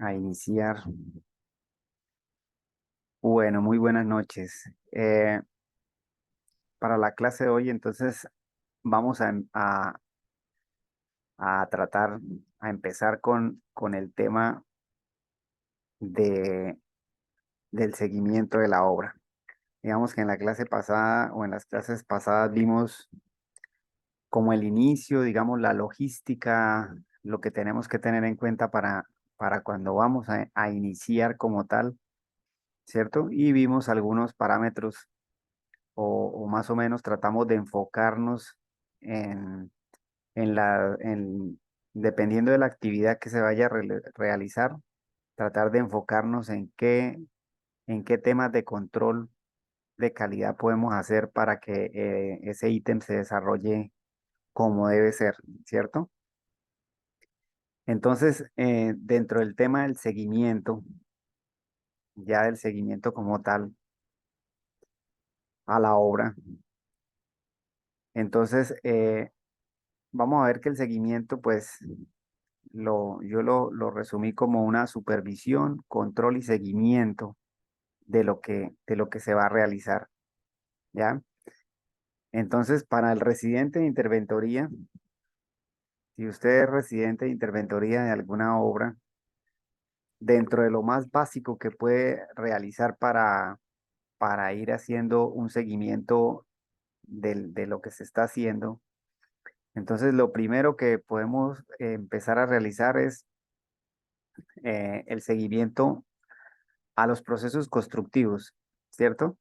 a iniciar. Bueno, muy buenas noches. Para la clase de hoy, entonces, vamos a tratar, a empezar con el tema de, del seguimiento de la obra. Digamos que en la clase pasada o en las clases pasadas vimos como el inicio, digamos, la logística, lo que tenemos que tener en cuenta para cuando vamos a iniciar como tal, ¿cierto? Y vimos algunos parámetros o más o menos tratamos de enfocarnos en, dependiendo de la actividad que se vaya a realizar, tratar de enfocarnos en qué temas de control de calidad podemos hacer para que ese ítem se desarrolle como debe ser, ¿cierto? Entonces, dentro del tema del seguimiento, ya del seguimiento como tal a la obra, entonces vamos a ver que el seguimiento, pues, yo lo resumí como una supervisión, control y seguimiento de lo que se va a realizar, ¿ya? Entonces, para el residente de interventoría, si usted es residente de interventoría de alguna obra, dentro de lo más básico que puede realizar para ir haciendo un seguimiento de lo que se está haciendo, entonces lo primero que podemos empezar a realizar es el seguimiento a los procesos constructivos, ¿cierto?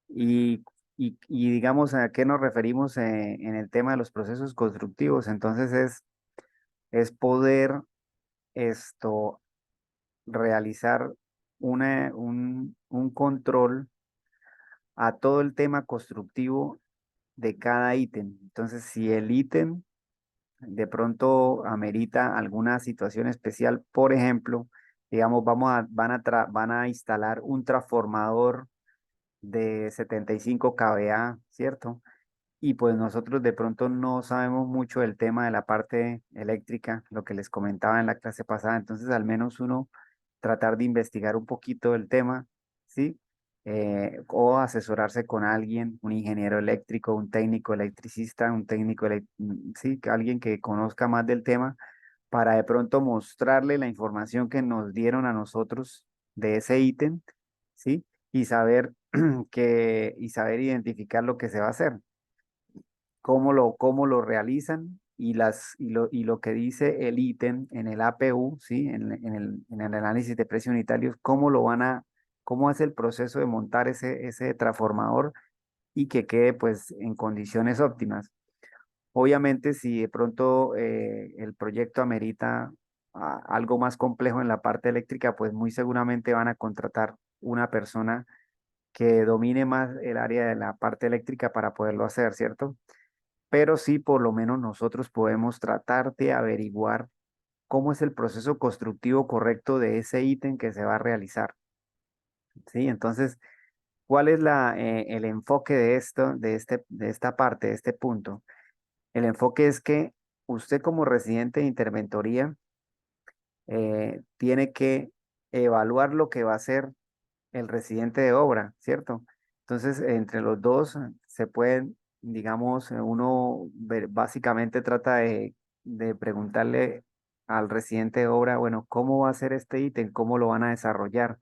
Y, y digamos, ¿a qué nos referimos en el tema de los procesos constructivos? Entonces es poder esto realizar un control a todo el tema constructivo de cada ítem. Entonces, si el ítem de pronto amerita alguna situación especial, por ejemplo, digamos, van a instalar un transformador de 75 kVA, ¿cierto? Y pues nosotros de pronto no sabemos mucho del tema de la parte eléctrica, lo que les comentaba en la clase pasada, entonces al menos uno tratar de investigar un poquito del tema, ¿sí? O asesorarse con alguien, un ingeniero eléctrico, un técnico electricista, sí, que alguien que conozca más del tema para de pronto mostrarle la información que nos dieron a nosotros de ese ítem, ¿sí? Y saber y saber identificar lo que se va a hacer, cómo lo realizan y lo que dice el ítem en el APU, ¿sí? En el análisis de precios unitarios, cómo es el proceso de montar ese transformador y que quede pues en condiciones óptimas. Obviamente, si de pronto el proyecto amerita algo más complejo en la parte eléctrica, pues muy seguramente van a contratar una persona que domine más el área de la parte eléctrica para poderlo hacer, ¿cierto? Pero sí, por lo menos nosotros podemos tratar de averiguar cómo es el proceso constructivo correcto de ese ítem que se va a realizar, ¿sí? Entonces, ¿cuál es el enfoque de esto, de esta parte, de este punto? El enfoque es que usted como residente de interventoría tiene que evaluar lo que va a hacer el residente de obra, ¿cierto? Entonces, entre los dos se pueden, digamos, básicamente trata de preguntarle al residente de obra, bueno, ¿cómo va a ser este ítem? ¿Cómo lo van a desarrollar?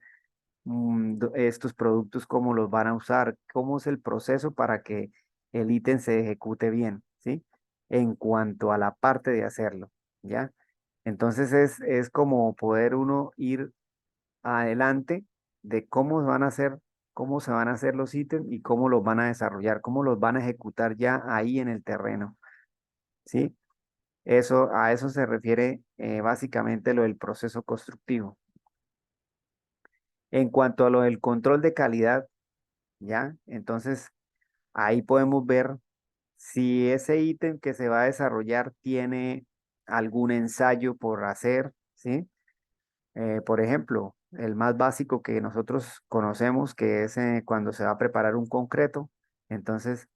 Estos productos, ¿cómo los van a usar? ¿Cómo es el proceso para que el ítem se ejecute bien? ¿Sí? En cuanto a la parte de hacerlo, ¿ya? Entonces es como poder uno ir adelante de cómo se van a hacer los ítems y cómo los van a desarrollar, cómo los van a ejecutar ya ahí en el terreno, ¿sí? A eso se refiere básicamente lo del proceso constructivo. En cuanto a lo del control de calidad, ¿ya? Entonces, ahí podemos ver si ese ítem que se va a desarrollar tiene algún ensayo por hacer, ¿sí? Por ejemplo, el más básico que nosotros conocemos, que es cuando se va a preparar un concreto, entonces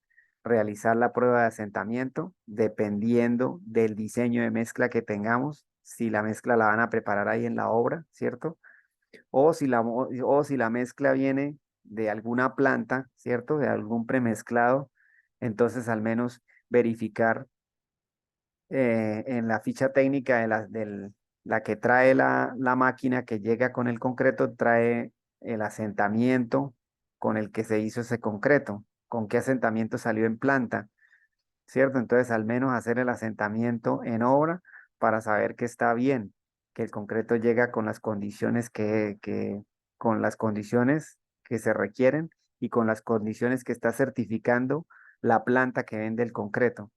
realizar la prueba de asentamiento dependiendo del diseño de mezcla que tengamos, si la mezcla la van a preparar ahí en la obra, ¿cierto? O si la mezcla viene de alguna planta, ¿cierto? De algún premezclado, entonces al menos verificar en la ficha técnica la que trae la máquina que llega con el concreto, trae el asentamiento con el que se hizo ese concreto, con qué asentamiento salió en planta, ¿cierto? Entonces al menos hacer el asentamiento en obra para saber que está bien, que el concreto llega con las condiciones con las condiciones que se requieren y con las condiciones que está certificando la planta que vende el concreto.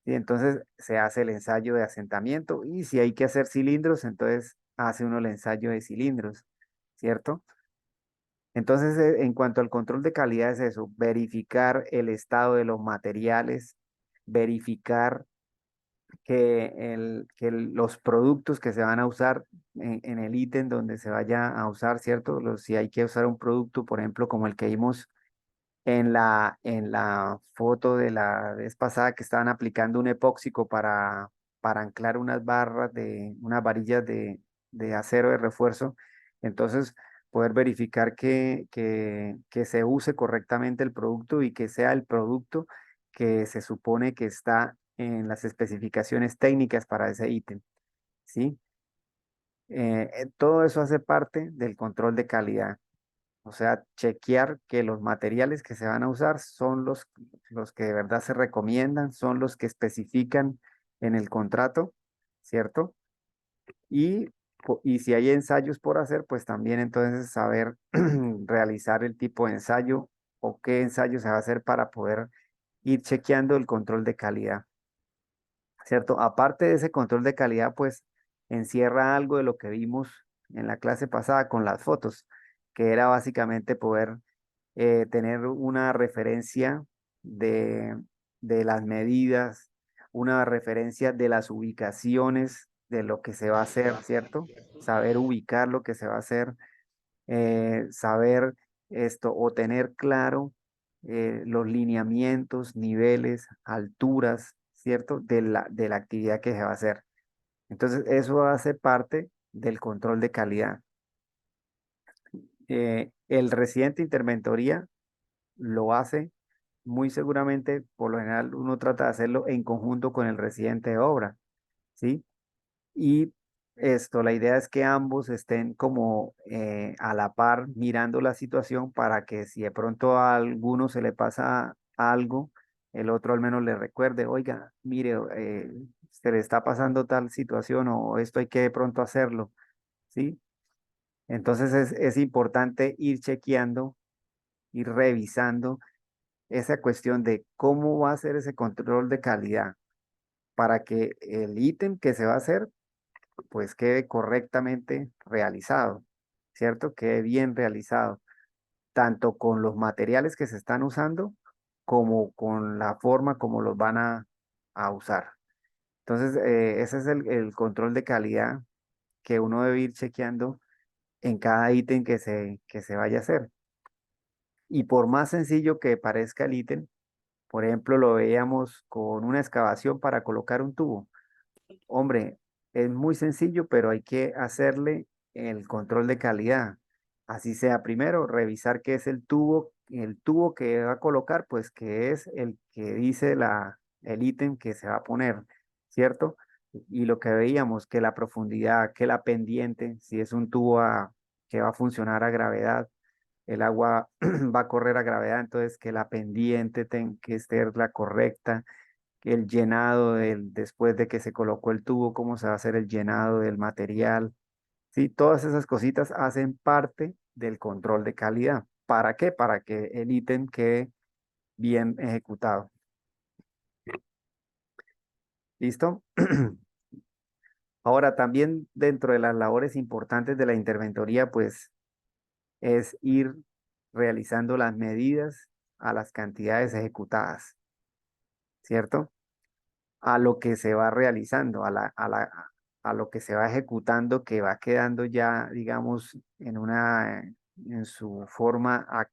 Y entonces se hace el ensayo de asentamiento y si hay que hacer cilindros, entonces hace uno el ensayo de cilindros, ¿cierto? Entonces, en cuanto al control de calidad es eso, verificar el estado de los materiales, verificar que los productos que se van a usar en el ítem donde se vaya a usar, ¿cierto? Si hay que usar un producto, por ejemplo, como el que vimos en la foto de la vez pasada que estaban aplicando un epóxico para anclar unas barras unas varillas de acero de refuerzo. Entonces, poder verificar que se use correctamente el producto y que sea el producto que se supone que está en las especificaciones técnicas para ese ítem, ¿sí? Todo eso hace parte del control de calidad. O sea, chequear que los materiales que se van a usar son los que de verdad se recomiendan, son los que especifican en el contrato, ¿cierto? Y, y si hay ensayos por hacer, pues también entonces saber realizar el tipo de ensayo o qué ensayo se va a hacer para poder ir chequeando el control de calidad, ¿cierto? Aparte de ese control de calidad, pues encierra algo de lo que vimos en la clase pasada con las fotos, que era básicamente poder tener una referencia de, de las medidas, una referencia de las ubicaciones de lo que se va a hacer, ¿cierto? Saber ubicar lo que se va a hacer, saber esto o tener claro los lineamientos, niveles, alturas, ¿cierto? De la actividad que se va a hacer. Entonces, eso hace parte del control de calidad. El residente interventoría lo hace muy seguramente, por lo general uno trata de hacerlo en conjunto con el residente de obra, ¿sí? Y la idea es que ambos estén como a la par mirando la situación para que si de pronto a alguno se le pasa algo, el otro al menos le recuerde, oiga, mire, se le está pasando tal situación o esto hay que de pronto hacerlo, ¿sí? Entonces es importante ir chequeando, ir revisando esa cuestión de cómo va a ser ese control de calidad para que el ítem que se va a hacer pues quede correctamente realizado, ¿cierto? Quede bien realizado, tanto con los materiales que se están usando como con la forma como los van a usar. Entonces, ese es el control de calidad que uno debe ir chequeando en cada ítem que se vaya a hacer. Y por más sencillo que parezca el ítem, por ejemplo, lo veíamos con una excavación para colocar un tubo. Hombre, es muy sencillo, pero hay que hacerle el control de calidad. Así sea, primero, revisar qué es el tubo que va a colocar, pues que es el que dice el ítem que se va a poner, ¿cierto? Y lo que veíamos, que la profundidad, que la pendiente, si es un tubo que va a funcionar a gravedad, el agua va a correr a gravedad, entonces que la pendiente que ser la correcta, que el llenado después de que se colocó el tubo, cómo se va a hacer el llenado del material. Sí, todas esas cositas hacen parte del control de calidad. ¿Para qué? Para que el ítem quede bien ejecutado. ¿Listo? Ahora, también dentro de las labores importantes de la interventoría, pues es ir realizando las medidas a las cantidades ejecutadas, ¿cierto? A lo que se va realizando, a lo que se va ejecutando, que va quedando ya, digamos, en su forma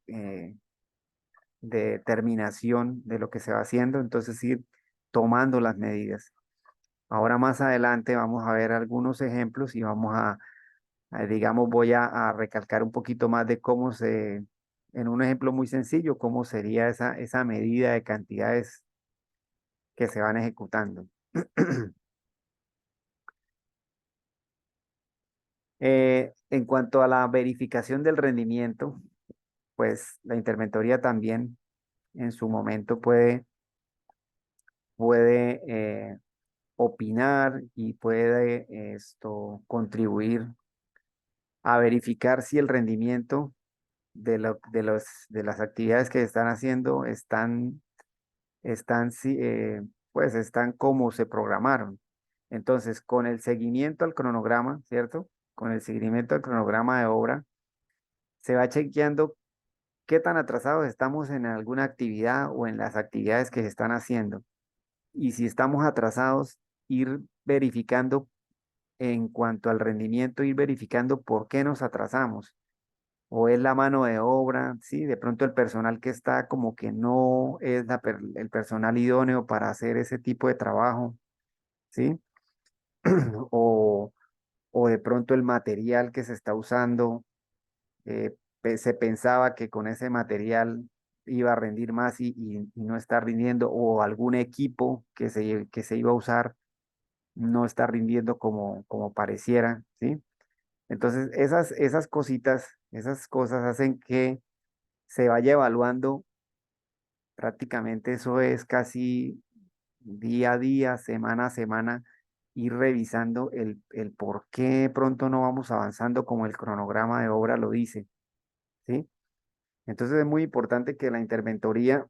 de terminación de lo que se va haciendo, entonces ir tomando las medidas. Ahora más adelante vamos a ver algunos ejemplos y vamos digamos, voy a recalcar un poquito más de cómo en un ejemplo muy sencillo, cómo sería esa medida de cantidades que se van ejecutando. En cuanto a la verificación del rendimiento, pues la interventoría también en su momento puede opinar y puede contribuir a verificar si el rendimiento de las actividades que están haciendo pues están como se programaron. Entonces, con el seguimiento al cronograma, ¿cierto? Con el seguimiento al cronograma de obra, se va chequeando qué tan atrasados estamos en alguna actividad o en las actividades que se están haciendo. Y si estamos atrasados, ir verificando en cuanto al rendimiento, ir verificando por qué nos atrasamos. O es la mano de obra, sí, de pronto el personal que está como que no es el personal idóneo para hacer ese tipo de trabajo, ¿sí? O, o de pronto el material que se está usando, se pensaba que con ese material iba a rendir más y no está rindiendo, o algún equipo que se iba a usar no está rindiendo como pareciera, ¿sí? Entonces, esas cosas hacen que se vaya evaluando prácticamente, eso es casi día a día, semana a semana, ir revisando el por qué pronto no vamos avanzando como el cronograma de obra lo dice, ¿sí? Entonces es muy importante que la interventoría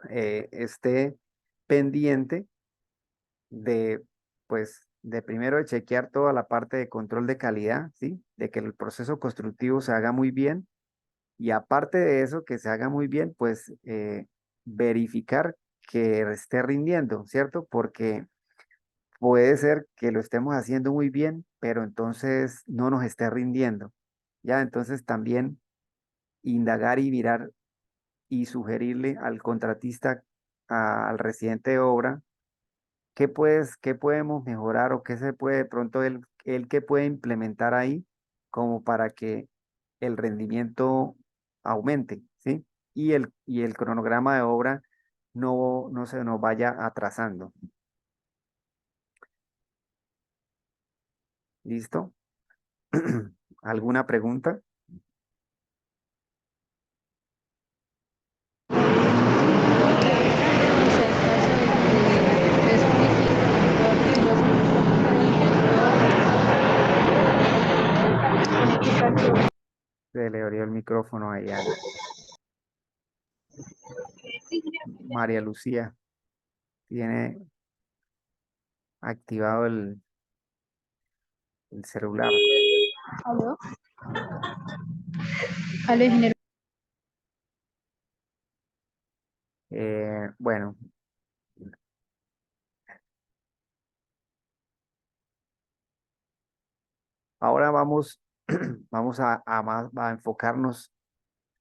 esté pendiente de, pues, de primero de chequear toda la parte de control de calidad, ¿sí? De que el proceso constructivo se haga muy bien y aparte de eso, que se haga muy bien, pues verificar que esté rindiendo, ¿cierto? Porque puede ser que lo estemos haciendo muy bien, pero entonces no nos esté rindiendo, ¿ya? Entonces también indagar y mirar y sugerirle al contratista, al residente de obra, qué podemos mejorar o qué se puede de pronto él que puede implementar ahí como para que el rendimiento aumente, ¿sí? Y el cronograma de obra no se nos vaya atrasando. ¿Listo? ¿Alguna pregunta? Se le abrió el micrófono ahí a María Lucía. Tiene activado el celular. Aló, aló, ingeniero. Bueno, ahora vamos a enfocarnos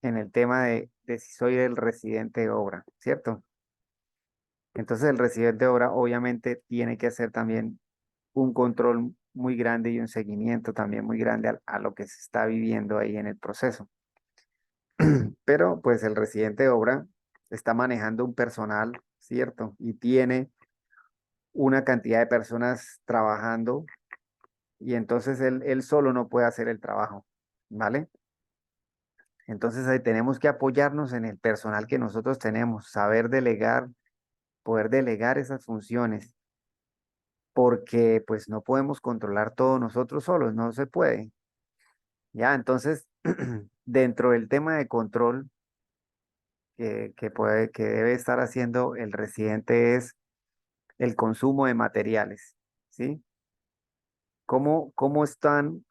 en el tema de si soy el residente de obra, ¿cierto? Entonces el residente de obra obviamente tiene que hacer también un control muy grande y un seguimiento también muy grande a lo que se está viviendo ahí en el proceso. Pero pues el residente de obra está manejando un personal, ¿cierto? Y tiene una cantidad de personas trabajando y entonces él solo no puede hacer el trabajo, ¿vale? Entonces ahí tenemos que apoyarnos en el personal que nosotros tenemos, saber delegar, poder delegar esas funciones, porque pues no podemos controlar todo nosotros solos, no se puede. Ya, entonces, dentro del tema de control que debe estar haciendo el residente es el consumo de materiales, ¿sí? Cómo están,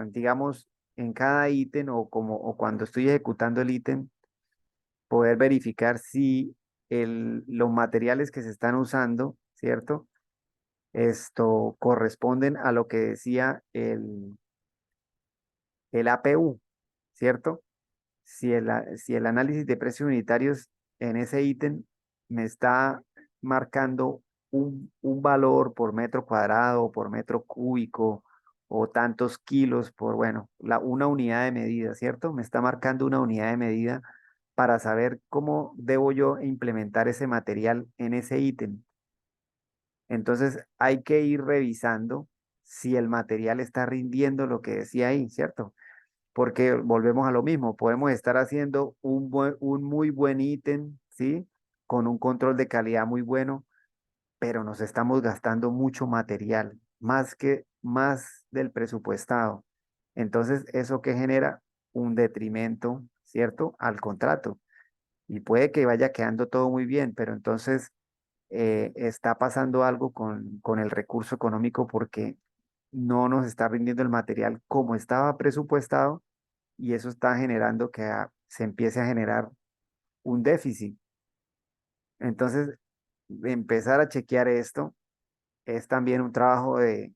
digamos, en cada ítem o cuando estoy ejecutando el ítem, poder verificar si los materiales que se están usando, ¿cierto? Esto corresponden a lo que decía el APU, ¿cierto? Si el análisis de precios unitarios en ese ítem me está marcando un valor por metro cuadrado o por metro cúbico o tantos kilos por, bueno, una unidad de medida, ¿cierto? Me está marcando una unidad de medida para saber cómo debo yo implementar ese material en ese ítem. Entonces hay que ir revisando si el material está rindiendo lo que decía ahí, ¿cierto? Porque volvemos a lo mismo, podemos estar haciendo un muy buen ítem, ¿sí? Con un control de calidad muy bueno, pero nos estamos gastando mucho material, más del presupuestado. Entonces, ¿eso que genera? Un detrimento, ¿cierto? Al contrato. Y puede que vaya quedando todo muy bien, pero entonces está pasando algo con el recurso económico porque no nos está rindiendo el material como estaba presupuestado y eso está generando que se empiece a generar un déficit. Entonces, empezar a chequear esto es también un trabajo de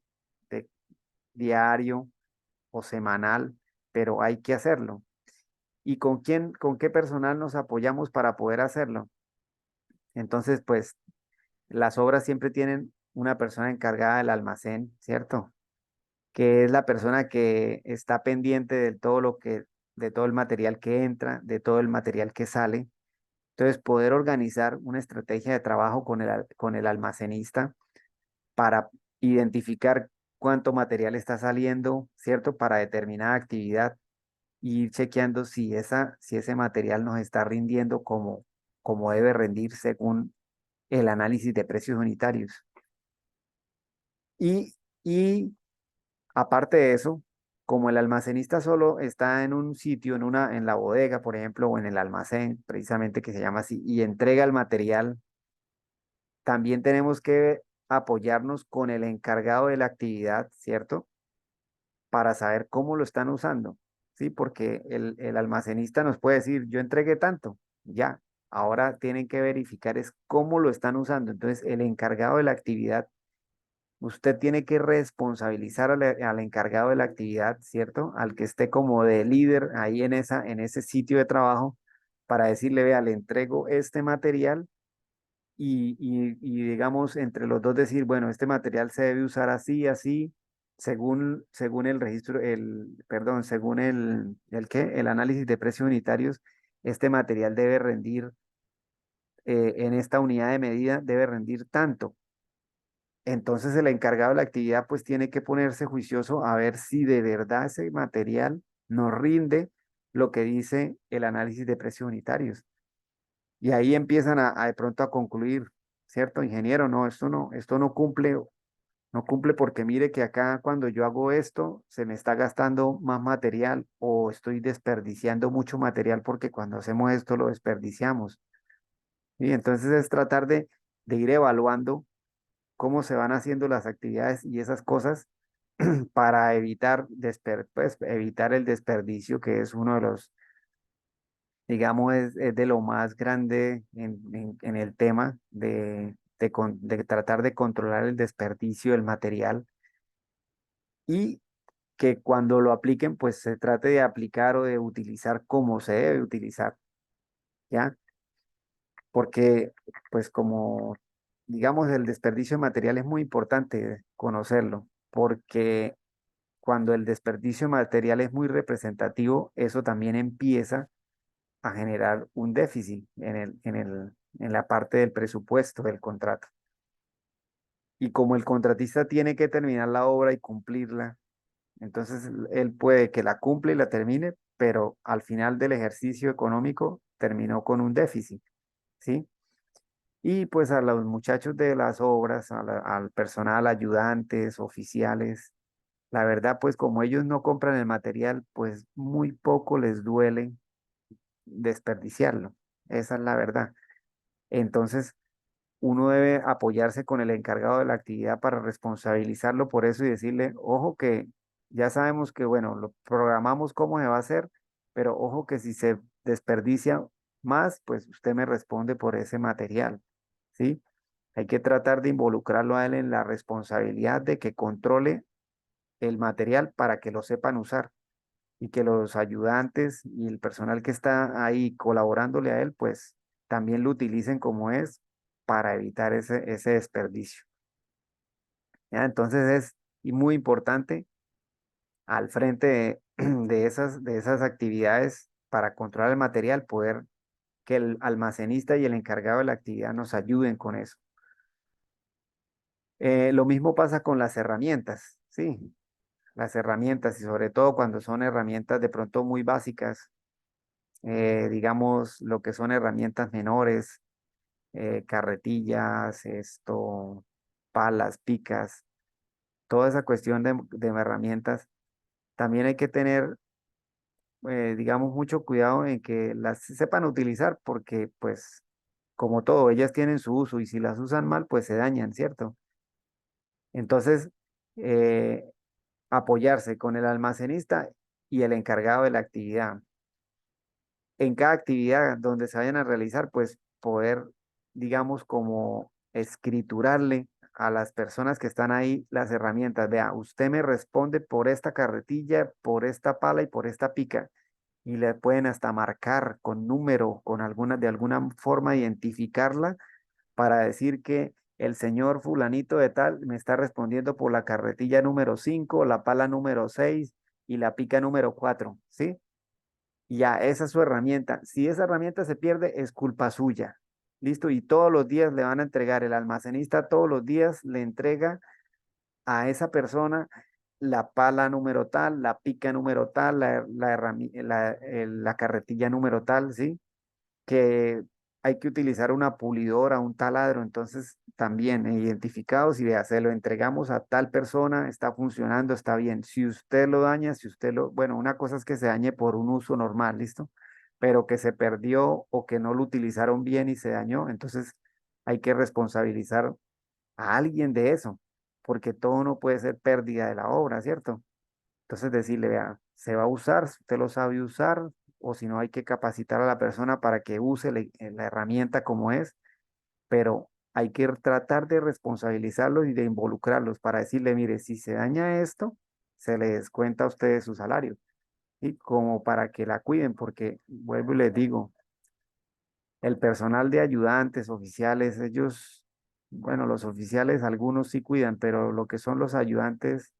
diario o semanal, pero hay que hacerlo. ¿Y con qué personal nos apoyamos para poder hacerlo? Entonces, pues las obras siempre tienen una persona encargada del almacén, ¿cierto? Que es la persona que está pendiente de todo el material que entra, de todo el material que sale. Entonces, poder organizar una estrategia de trabajo con el almacenista para identificar cuánto material está saliendo, ¿cierto? Para determinada actividad y ir chequeando si ese material nos está rindiendo como debe rendir según el análisis de precios unitarios. Y, y aparte de eso, como el almacenista solo está en un sitio, en la bodega, por ejemplo, o en el almacén, precisamente que se llama así, y entrega el material, también tenemos que apoyarnos con el encargado de la actividad, ¿cierto? Para saber cómo lo están usando, ¿sí? Porque el almacenista nos puede decir, yo entregué tanto, ya. Ahora tienen que verificar es cómo lo están usando. Entonces, el encargado de la actividad, usted tiene que responsabilizar al encargado de la actividad, ¿cierto? Al que esté como de líder ahí en ese sitio de trabajo para decirle, vea, le entrego este material y digamos entre los dos decir, bueno, este material se debe usar así, así, según el registro, perdón, según el análisis de precios unitarios, este material debe rendir en esta unidad de medida, debe rendir tanto. Entonces el encargado de la actividad pues tiene que ponerse juicioso a ver si de verdad ese material nos rinde lo que dice el análisis de precios unitarios. Y ahí empiezan de pronto a concluir, ¿cierto, ingeniero? No, esto no cumple porque mire que acá cuando yo hago esto se me está gastando más material o estoy desperdiciando mucho material porque cuando hacemos esto lo desperdiciamos. Y entonces es tratar de ir evaluando cómo se van haciendo las actividades y esas cosas para pues, evitar el desperdicio, que es uno de los, digamos, es de lo más grande en el tema de tratar de controlar el desperdicio del material y que cuando lo apliquen, pues se trate de aplicar o de utilizar como se debe utilizar, ¿ya? Porque, pues como, digamos, el desperdicio de material es muy importante conocerlo, porque cuando el desperdicio de material es muy representativo, eso también empieza a generar un déficit en la parte del presupuesto del contrato. Y como el contratista tiene que terminar la obra y cumplirla, entonces él puede que la cumpla y la termine, pero al final del ejercicio económico terminó con un déficit, ¿sí? Y pues a los muchachos de las obras, al personal, ayudantes, oficiales, la verdad, pues como ellos no compran el material, pues muy poco les duele desperdiciarlo. Esa es la verdad. Entonces, uno debe apoyarse con el encargado de la actividad para responsabilizarlo por eso y decirle, ojo que ya sabemos que, bueno, lo programamos cómo se va a hacer, pero ojo que si se desperdicia más, pues usted me responde por ese material, ¿sí? Hay que tratar de involucrarlo a él en la responsabilidad de que controle el material para que lo sepan usar y que los ayudantes y el personal que está ahí colaborándole a él, pues también lo utilicen como es para evitar ese desperdicio. ¿Ya? Entonces es y muy importante al frente de esas actividades para controlar el material, poder que el almacenista y el encargado de la actividad nos ayuden con eso. Lo mismo pasa con las herramientas, sí, las herramientas y sobre todo cuando son herramientas de pronto muy básicas, digamos lo que son herramientas menores, carretillas, palas, picas, toda esa cuestión de herramientas, también hay que tener, digamos, mucho cuidado en que las sepan utilizar porque, pues, como todo, ellas tienen su uso y si las usan mal, pues se dañan, ¿cierto? Entonces, eh, apoyarse con el almacenista y el encargado de la actividad. En cada actividad donde se vayan a realizar, pues poder, digamos, como escriturarle a las personas que están ahí las herramientas. Vea, usted me responde por esta carretilla, por esta pala y por esta pica. Y le pueden hasta marcar con número, con alguna, de alguna forma identificarla para decir que el señor fulanito de tal me está respondiendo por la carretilla número 5, la pala número 6 y la pica número 4, ¿sí? Y ya, esa es su herramienta. Si esa herramienta se pierde, es culpa suya. Listo, y todos los días le van a entregar, el almacenista todos los días le entrega a esa persona la pala número tal, la pica número tal, la carretilla número tal, ¿sí? Que hay que utilizar una pulidora, un taladro, entonces también identificados y vea, se lo entregamos a tal persona, está funcionando, está bien. Si usted lo daña, si usted lo, bueno, una cosa es que se dañe por un uso normal, ¿listo? Pero que se perdió o que no lo utilizaron bien y se dañó, entonces hay que responsabilizar a alguien de eso, porque todo no puede ser pérdida de la obra, ¿cierto? Entonces decirle, vea, se va a usar, si usted lo sabe usar, o si no hay que capacitar a la persona para que use la herramienta como es, pero hay que tratar de responsabilizarlos y de involucrarlos para decirle, mire, si se daña esto, se le descuenta a ustedes su salario, y como para que la cuiden, porque vuelvo y les digo, el personal de ayudantes, oficiales, ellos, bueno, los oficiales algunos sí cuidan, pero lo que son los ayudantes,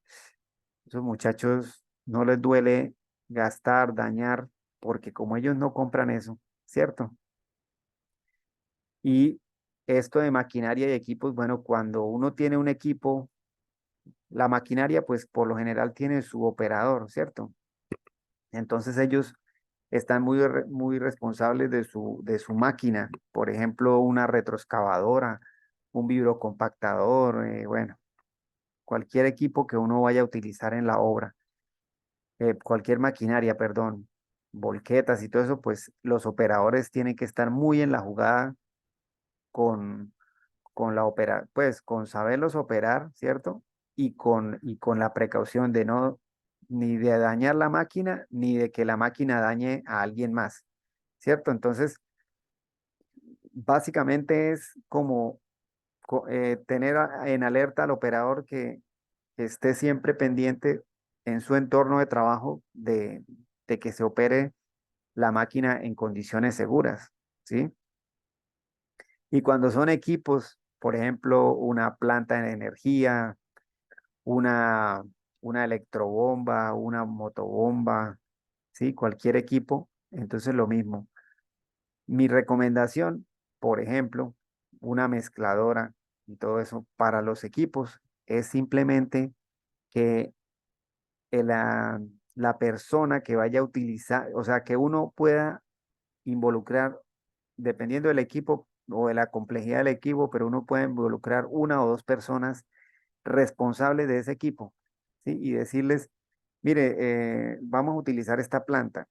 esos muchachos no les duele gastar, dañar, porque como ellos no compran eso, ¿cierto? Y esto de maquinaria y equipos, bueno, cuando uno tiene un equipo, la maquinaria pues por lo general tiene su operador, ¿cierto? Entonces ellos están muy responsables de su máquina, por ejemplo, una retroexcavadora, un vibrocompactador, bueno, cualquier equipo que uno vaya a utilizar en la obra, cualquier maquinaria, perdón, volquetas y todo eso, pues los operadores tienen que estar muy en la jugada con, pues con saberlos operar, ¿cierto? Y con la precaución de no, ni de dañar la máquina, ni de que la máquina dañe a alguien más, ¿cierto? Entonces, básicamente es como tener en alerta al operador que esté siempre pendiente en su entorno de trabajo de que se opere la máquina en condiciones seguras, ¿sí? Y cuando son equipos, por ejemplo, una planta de energía, una, una electrobomba, una motobomba, ¿sí? Cualquier equipo, entonces lo mismo. Mi recomendación, por ejemplo, una mezcladora y todo eso para los equipos es simplemente que la persona que vaya a utilizar, o sea, que uno pueda involucrar, dependiendo del equipo o de la complejidad del equipo, pero uno puede involucrar una o dos personas responsables de ese equipo, ¿sí? Y decirles, mire, vamos a utilizar esta planta.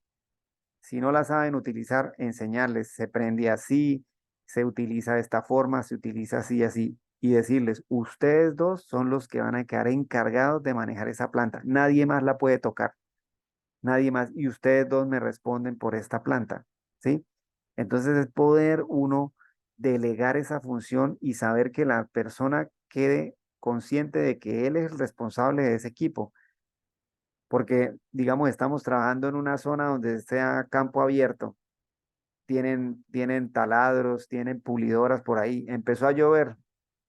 Si no la saben utilizar, enseñarles, se prende así, se utiliza de esta forma, se utiliza así y así. Y decirles, ustedes dos son los que van a quedar encargados de manejar esa planta. Nadie más la puede tocar, nadie más. Y ustedes dos me responden por esta planta, ¿sí? Entonces es poder uno delegar esa función y saber que la persona quede consciente de que él es el responsable de ese equipo. Porque, digamos, estamos trabajando en una zona donde sea campo abierto tienen taladros, tienen pulidoras por ahí. Empezó a llover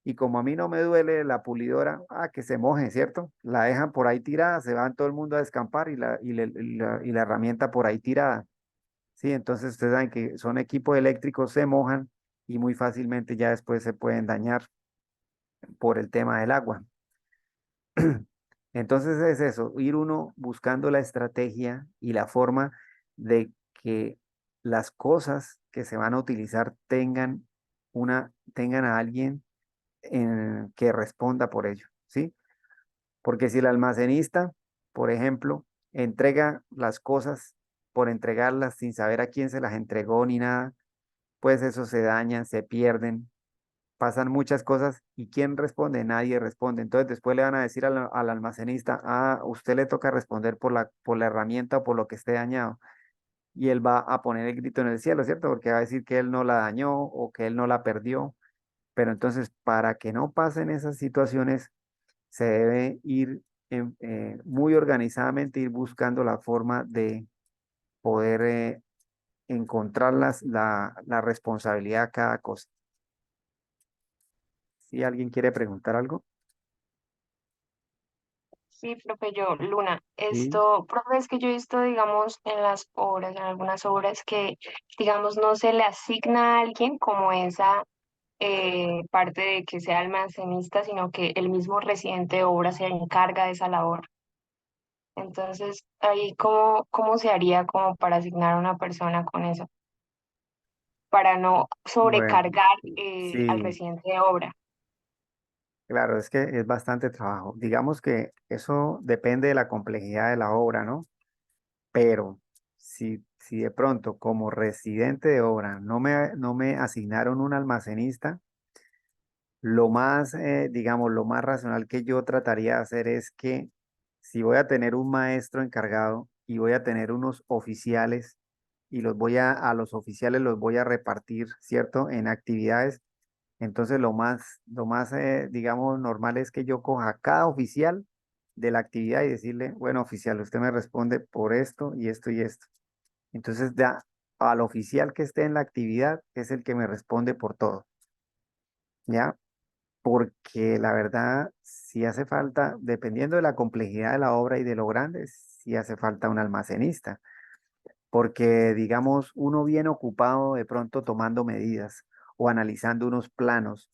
y como a mí no me duele la pulidora, que se moje, ¿cierto? La dejan por ahí tirada, se van todo el mundo a descampar y la herramienta por ahí tirada. Sí, entonces ustedes saben que son equipos eléctricos, se mojan y muy fácilmente ya después se pueden dañar por el tema del agua. Entonces es eso, ir uno buscando la estrategia y la forma de que las cosas que se van a utilizar tengan a alguien que responda por ello, ¿sí? Porque si el almacenista, por ejemplo, entrega las cosas por entregarlas sin saber a quién se las entregó ni nada, pues eso se dañan, se pierden, pasan muchas cosas y ¿quién responde? Nadie responde. Entonces después le van a decir al almacenista, usted le toca responder por la herramienta o por lo que esté dañado. Y él va a poner el grito en el cielo, ¿cierto? Porque va a decir que él no la dañó o que él no la perdió. Pero entonces, para que no pasen esas situaciones, se debe ir muy organizadamente, ir buscando la forma de poder encontrar la responsabilidad de cada cosa. Si alguien quiere preguntar algo, Sí, profe, yo, Luna, sí. profe, es que yo he visto, digamos, en las obras, en algunas obras que, digamos, no se le asigna a alguien como esa parte de que sea almacenista, sino que el mismo residente de obra se encarga de esa labor. Entonces, ahí, ¿cómo se haría como para asignar a una persona con eso? Para no Bueno, sobrecargar al sí, residente de obra. claro, es que es bastante trabajo. Digamos que eso depende de la complejidad de la obra, ¿no? Pero si de pronto como residente de obra no me asignaron un almacenista, digamos, lo más racional que yo trataría de hacer es que si voy a tener un maestro encargado y voy a tener unos oficiales y a los oficiales los voy a repartir, ¿cierto? En actividades. Entonces lo más, digamos, normal es que yo coja a cada oficial de la actividad y decirle, bueno, oficial, usted me responde por esto y esto y esto. Entonces ya al oficial que esté en la actividad es el que me responde por todo, ¿ya? Porque la verdad, si hace falta, dependiendo de la complejidad de la obra y de lo grande, si hace falta un almacenista, porque digamos, uno viene ocupado de pronto tomando medidas o analizando unos planos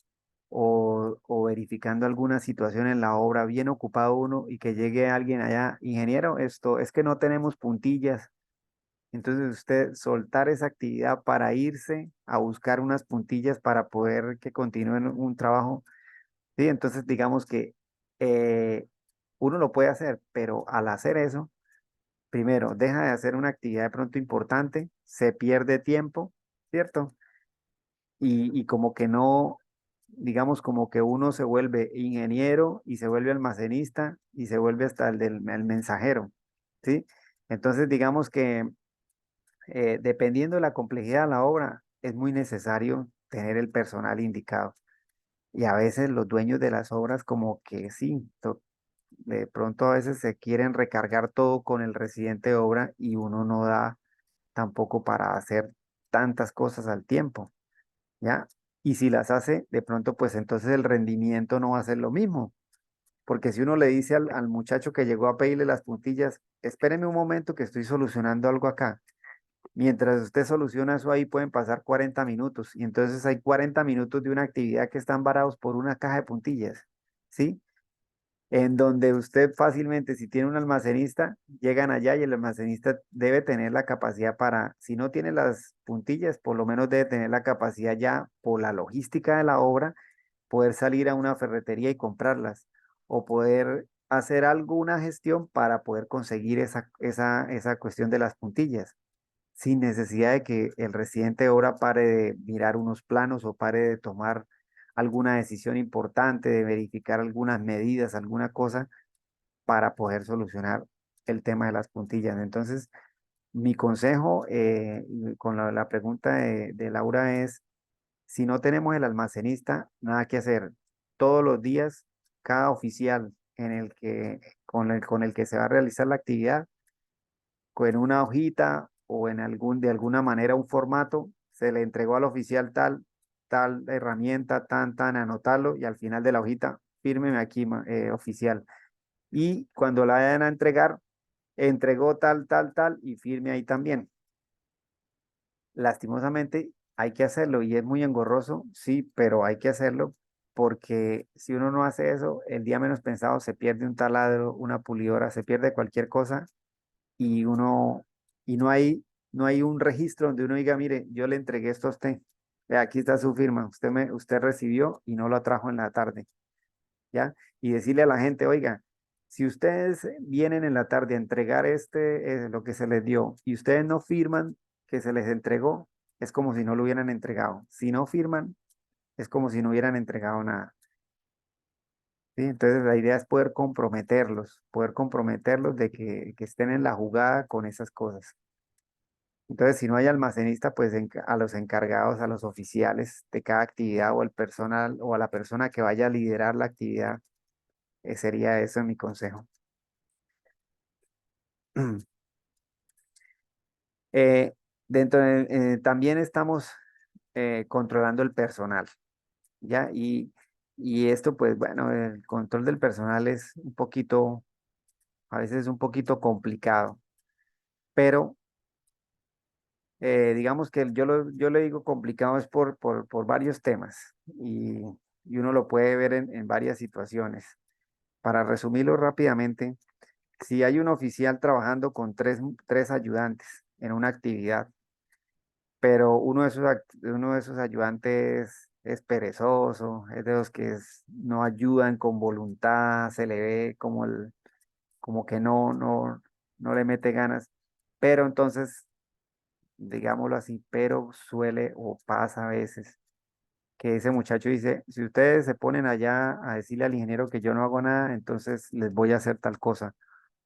o verificando alguna situación en la obra, bien ocupado uno y que llegue alguien allá, ingeniero, esto es que no tenemos puntillas. Entonces usted soltar esa actividad para irse a buscar unas puntillas para poder que continúen un trabajo. Sí, entonces digamos que eh, uno lo puede hacer, pero al hacer eso, primero, deja de hacer una actividad de pronto importante, se pierde tiempo, ¿cierto? Y como que no, digamos como que uno se vuelve ingeniero y se vuelve almacenista y se vuelve hasta el mensajero, ¿sí? Entonces digamos que dependiendo de la complejidad de la obra, es muy necesario tener el personal indicado. Y a veces los dueños de las obras como que sí, de pronto a veces se quieren recargar todo con el residente de obra y uno no da tampoco para hacer tantas cosas al tiempo, ¿ya? Y si las hace, de pronto pues entonces el rendimiento no va a ser lo mismo, porque si uno le dice al muchacho que llegó a pedirle las puntillas, espéreme un momento que estoy solucionando algo acá. Mientras usted soluciona eso ahí pueden pasar 40 minutos y entonces hay 40 minutos de una actividad que están varados por una caja de puntillas, ¿sí? En donde usted fácilmente, si tiene un almacenista, llegan allá y el almacenista debe tener la capacidad para, si no tiene las puntillas, por lo menos debe tener la capacidad ya por la logística de la obra, poder salir a una ferretería y comprarlas o poder hacer alguna gestión para poder conseguir esa cuestión de las puntillas sin necesidad de que el residente de obra pare de mirar unos planos o pare de tomar alguna decisión importante, de verificar algunas medidas, alguna cosa para poder solucionar el tema de las puntillas. Entonces, mi consejo y con la pregunta de Laura es, si no tenemos el almacenista, nada que hacer. Todos los días, cada oficial con el que se va a realizar la actividad, con una hojita o de alguna manera un formato, se le entregó al oficial tal herramienta, tan, anotarlo y al final de la hojita, fírmeme aquí, oficial. Y cuando la vayan a entregar, entregó tal y firme ahí también. Lastimosamente hay que hacerlo y es muy engorroso, sí, pero hay que hacerlo porque si uno no hace eso, el día menos pensado se pierde un taladro, una pulidora, se pierde cualquier cosa y y no hay un registro donde uno diga, mire, yo le entregué esto a usted, vea, aquí está su firma, usted recibió y no lo trajo en la tarde, ¿ya? Y decirle a la gente, oiga, si ustedes vienen en la tarde a entregar lo que se les dio y ustedes no firman que se les entregó, es como si no lo hubieran entregado. Si no firman, es como si no hubieran entregado nada. ¿Sí? Entonces la idea es poder comprometerlos de que estén en la jugada con esas cosas. Entonces, si no hay almacenista, pues a los encargados, a los oficiales de cada actividad o el personal o a la persona que vaya a liderar la actividad, sería eso mi consejo. Eh, también estamos controlando el personal, ¿ya? Y esto, pues bueno, el control del personal es un poquito, a veces es un poquito complicado, pero digamos que yo le digo complicado es por varios temas y uno lo puede ver en varias situaciones. Para resumirlo rápidamente, si hay un oficial trabajando con tres ayudantes en una actividad, pero uno de esos ayudantes es perezoso, es de los que no ayudan con voluntad, se le ve como que no le mete ganas, pero entonces, digámoslo así, pero suele o pasa a veces que ese muchacho dice, si ustedes se ponen allá a decirle al ingeniero que yo no hago nada, entonces les voy a hacer tal cosa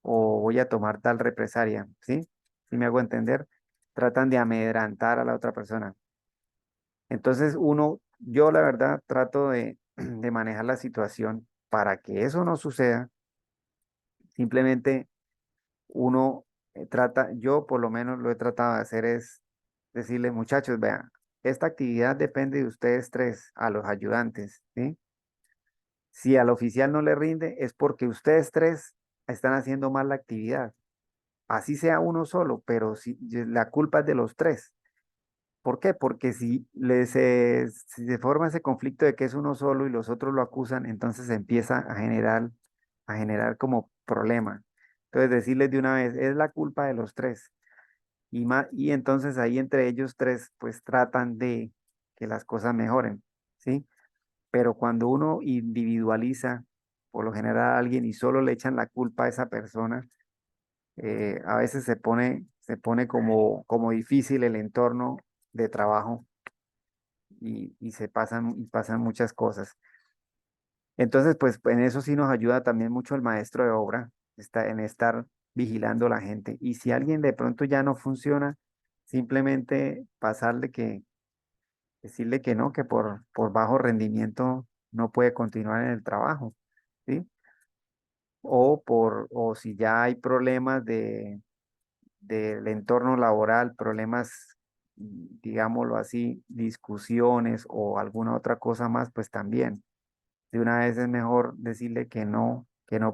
o voy a tomar tal represalia, ¿sí? Si me hago entender, tratan de amedrantar a la otra persona. Entonces yo la verdad trato de manejar la situación para que eso no suceda. Simplemente yo por lo menos lo he tratado de hacer es decirle, muchachos, vean, esta actividad depende de ustedes tres, a los ayudantes, ¿sí? Si al oficial no le rinde, es porque ustedes tres están haciendo mal la actividad. Así sea uno solo, pero la culpa es de los tres. ¿Por qué? Porque si se forma ese conflicto de que es uno solo y los otros lo acusan, entonces se empieza a generar como problema. Entonces decirles de una vez, es la culpa de los tres. Y entonces ahí entre ellos tres, pues tratan de que las cosas mejoren, ¿sí? Pero cuando uno individualiza, por lo general a alguien y solo le echan la culpa a esa persona, a veces se pone como difícil el entorno de trabajo y pasan muchas cosas. Entonces, pues en eso sí nos ayuda también mucho el maestro de obra, en estar vigilando a la gente. Y si alguien de pronto ya no funciona, simplemente decirle que no, que por bajo rendimiento no puede continuar en el trabajo, ¿sí? O si ya hay problemas del entorno laboral, problemas, digámoslo así, discusiones o alguna otra cosa más, pues también. De una vez es mejor decirle que no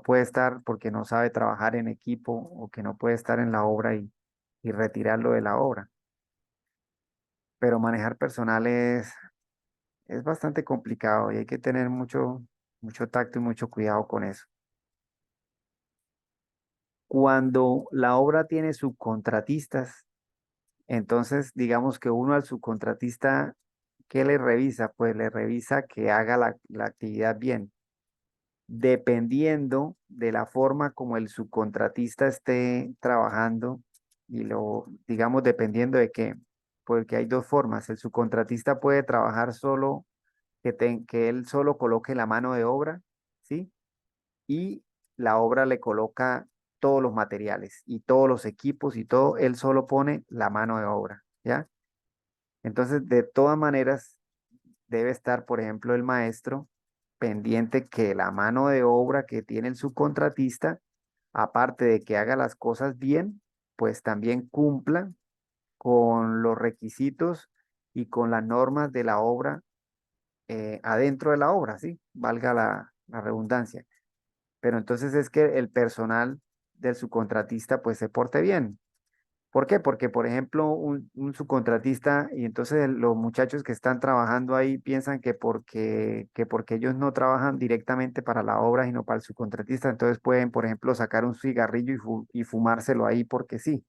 puede estar porque no sabe trabajar en equipo o que no puede estar en la obra y retirarlo de la obra. Pero manejar personal es bastante complicado y hay que tener mucho tacto y mucho cuidado con eso. Cuando la obra tiene subcontratistas, entonces digamos que uno al subcontratista, ¿qué le revisa? Pues le revisa que haga la actividad bien. Dependiendo de la forma como el subcontratista esté trabajando digamos, dependiendo de qué, porque hay dos formas. El subcontratista puede trabajar solo, que él solo coloque la mano de obra, ¿sí? Y la obra le coloca todos los materiales y todos los equipos y todo, él solo pone la mano de obra, ¿ya? Entonces, de todas maneras, debe estar, por ejemplo, el maestro pendiente que la mano de obra que tiene el subcontratista, aparte de que haga las cosas bien, pues también cumpla, con los requisitos y con las normas de la obra adentro de la obra, ¿sí? Valga la redundancia. Pero entonces es que el personal del subcontratista pues se porte bien. ¿Por qué? Porque, por ejemplo, un subcontratista y entonces los muchachos que están trabajando ahí piensan que porque ellos no trabajan directamente para la obra, sino para el subcontratista, entonces pueden, por ejemplo, sacar un cigarrillo y fumárselo ahí porque sí,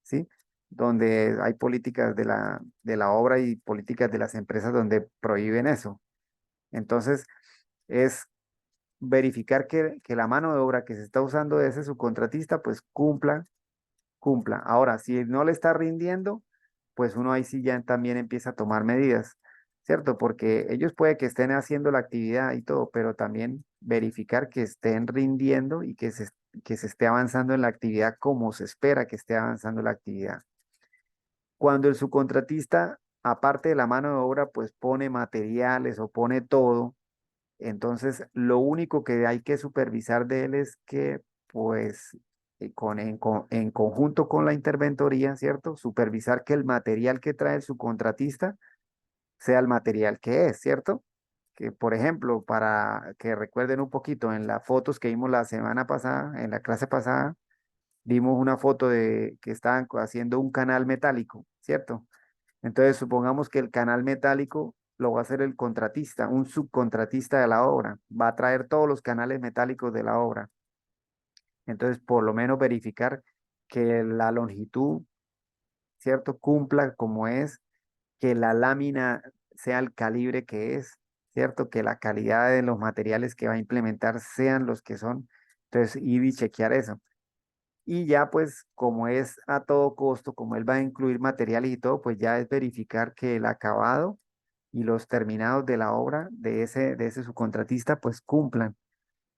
¿sí? Donde hay políticas de la obra y políticas de las empresas donde prohíben eso. Entonces, es verificar que la mano de obra que se está usando de ese subcontratista, pues cumpla. Ahora, si no le está rindiendo, pues uno ahí sí ya también empieza a tomar medidas, ¿cierto? Porque ellos puede que estén haciendo la actividad y todo, pero también verificar que estén rindiendo y que se esté avanzando en la actividad como se espera que esté avanzando la actividad. Cuando el subcontratista, aparte de la mano de obra, pues pone materiales o pone todo, entonces, lo único que hay que supervisar de él es que, pues, en conjunto con la interventoría, ¿cierto? Supervisar que el material que trae su contratista sea el material que es, ¿cierto? Que, por ejemplo, para que recuerden un poquito, en las fotos que vimos la semana pasada, en la clase pasada, vimos una foto de que estaban haciendo un canal metálico, ¿cierto? Entonces, supongamos que el canal metálico lo va a hacer el contratista, un subcontratista de la obra. Va a traer todos los canales metálicos de la obra. Entonces, por lo menos verificar que la longitud, ¿cierto? Cumpla como es, que la lámina sea el calibre que es, ¿cierto? Que la calidad de los materiales que va a implementar sean los que son. Entonces, ir y chequear eso. Y ya pues como es a todo costo, como él va a incluir materiales y todo, pues ya es verificar que el acabado y los terminados de la obra de ese subcontratista pues cumplan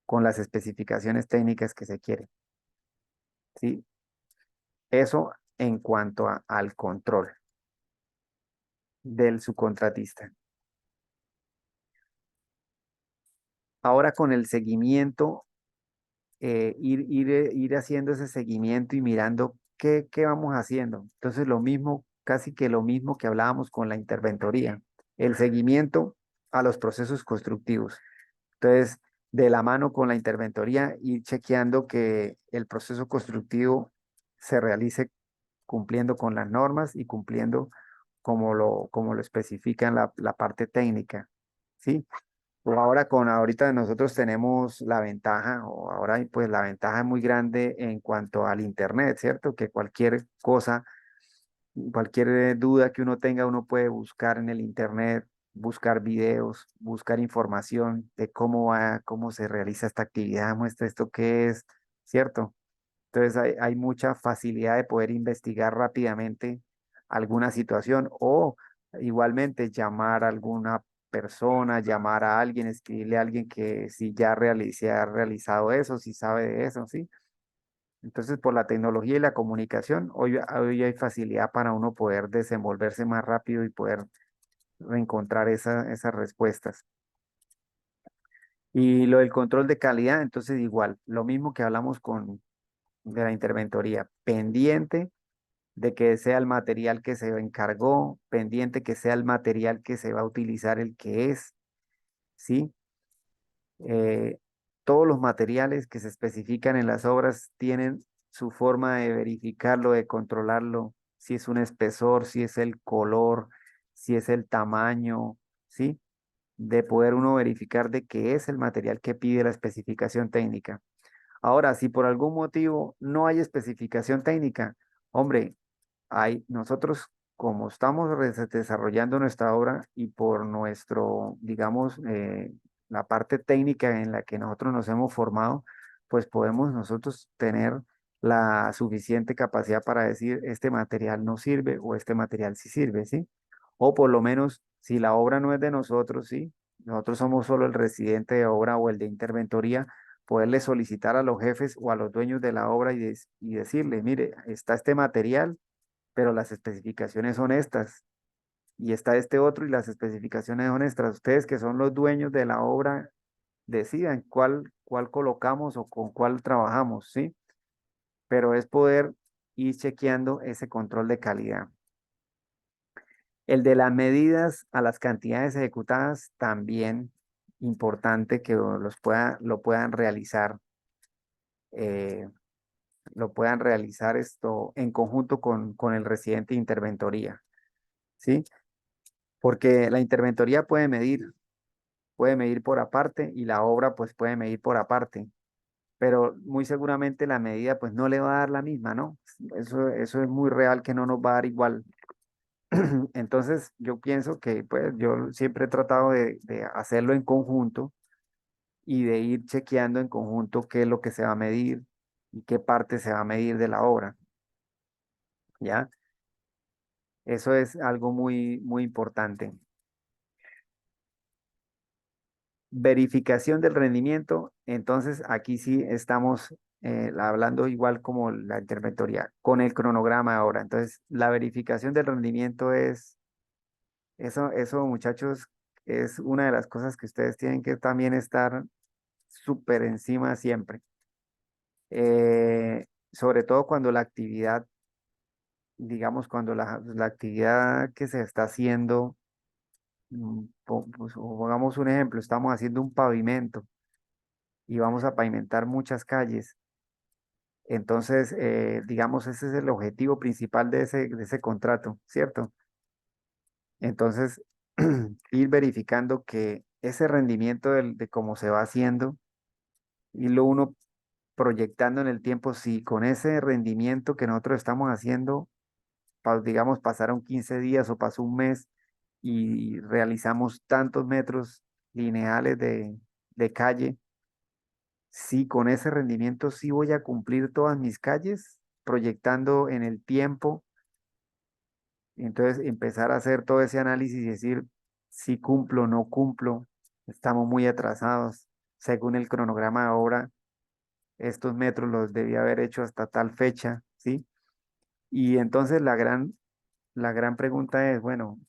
con las especificaciones técnicas que se quieren, ¿sí? Eso en cuanto al control del subcontratista. Ahora con el seguimiento, ir haciendo ese seguimiento y mirando qué vamos haciendo. Entonces lo mismo, casi que lo mismo que hablábamos con la interventoría, el seguimiento a los procesos constructivos. Entonces, de la mano con la interventoría, ir chequeando que el proceso constructivo se realice cumpliendo con las normas y cumpliendo como lo especifica en la parte técnica, ¿sí? O ahora ahorita nosotros tenemos la ventaja, o ahora pues la ventaja es muy grande en cuanto al internet, ¿cierto? Que cualquier cosa, cualquier duda que uno tenga, uno puede buscar en el internet, buscar videos, buscar información de cómo va, cómo se realiza esta actividad, muestra esto qué es, ¿cierto? Entonces hay mucha facilidad de poder investigar rápidamente alguna situación o igualmente llamar a alguna persona, llamar a alguien, escribirle a alguien que si ya ha realizado eso, si sabe de eso, ¿sí? Entonces por la tecnología y la comunicación, hoy hay facilidad para uno poder desenvolverse más rápido y poder encontrar esas respuestas. Y lo del control de calidad, entonces igual, lo mismo que hablamos de la interventoría, pendiente de que sea el material que se encargó, pendiente que sea el material que se va a utilizar el que es, ¿sí? Eh, todos los materiales que se especifican en las obras tienen su forma de verificarlo, de controlarlo, si es un espesor, si es el color, si es el tamaño, ¿sí? De poder uno verificar de qué es el material que pide la especificación técnica. Ahora, si por algún motivo no hay especificación técnica, hombre, nosotros como estamos desarrollando nuestra obra y por nuestro, digamos, la parte técnica en la que nosotros nos hemos formado, pues podemos nosotros tener la suficiente capacidad para decir este material no sirve o este material sí sirve, ¿sí? O por lo menos si la obra no es de nosotros, ¿sí? Nosotros somos solo el residente de obra o el de interventoría, poderle solicitar a los jefes o a los dueños de la obra y decirle, mire, está este material pero las especificaciones son estas. Y está este otro y las especificaciones son estas. Ustedes que son los dueños de la obra, decidan cuál colocamos o con cuál trabajamos, ¿sí? Pero es poder ir chequeando ese control de calidad. El de las medidas a las cantidades ejecutadas, también importante que lo puedan realizar, eh, lo puedan realizar esto en conjunto con el residente de interventoría, ¿sí? Porque la interventoría puede medir por aparte y la obra pues puede medir por aparte, pero muy seguramente la medida pues no le va a dar la misma, ¿no? Eso es muy real que no nos va a dar igual. Entonces yo pienso que pues yo siempre he tratado de hacerlo en conjunto y de ir chequeando en conjunto qué es lo que se va a medir y qué parte se va a medir de la obra, ¿ya? Eso es algo muy, muy importante. Verificación del rendimiento. Entonces, aquí sí estamos hablando igual como la interventoría, con el cronograma ahora. Entonces, la verificación del rendimiento eso muchachos, es una de las cosas que ustedes tienen que también estar súper encima siempre. Sobre todo cuando la actividad, digamos, cuando la actividad que se está haciendo, pues, pongamos un ejemplo, estamos haciendo un pavimento y vamos a pavimentar muchas calles. Entonces, digamos, ese es el objetivo principal de ese contrato, ¿cierto? Entonces, ir verificando que ese rendimiento de cómo se va haciendo y lo uno proyectando en el tiempo, si con ese rendimiento que nosotros estamos haciendo, digamos, pasaron 15 días o pasó un mes y realizamos tantos metros lineales de calle, si con ese rendimiento sí voy a cumplir todas mis calles, proyectando en el tiempo, entonces empezar a hacer todo ese análisis y decir si cumplo o no cumplo, estamos muy atrasados, según el cronograma de obra, estos metros los debía haber hecho hasta tal fecha, ¿sí? Y entonces la gran pregunta es, bueno,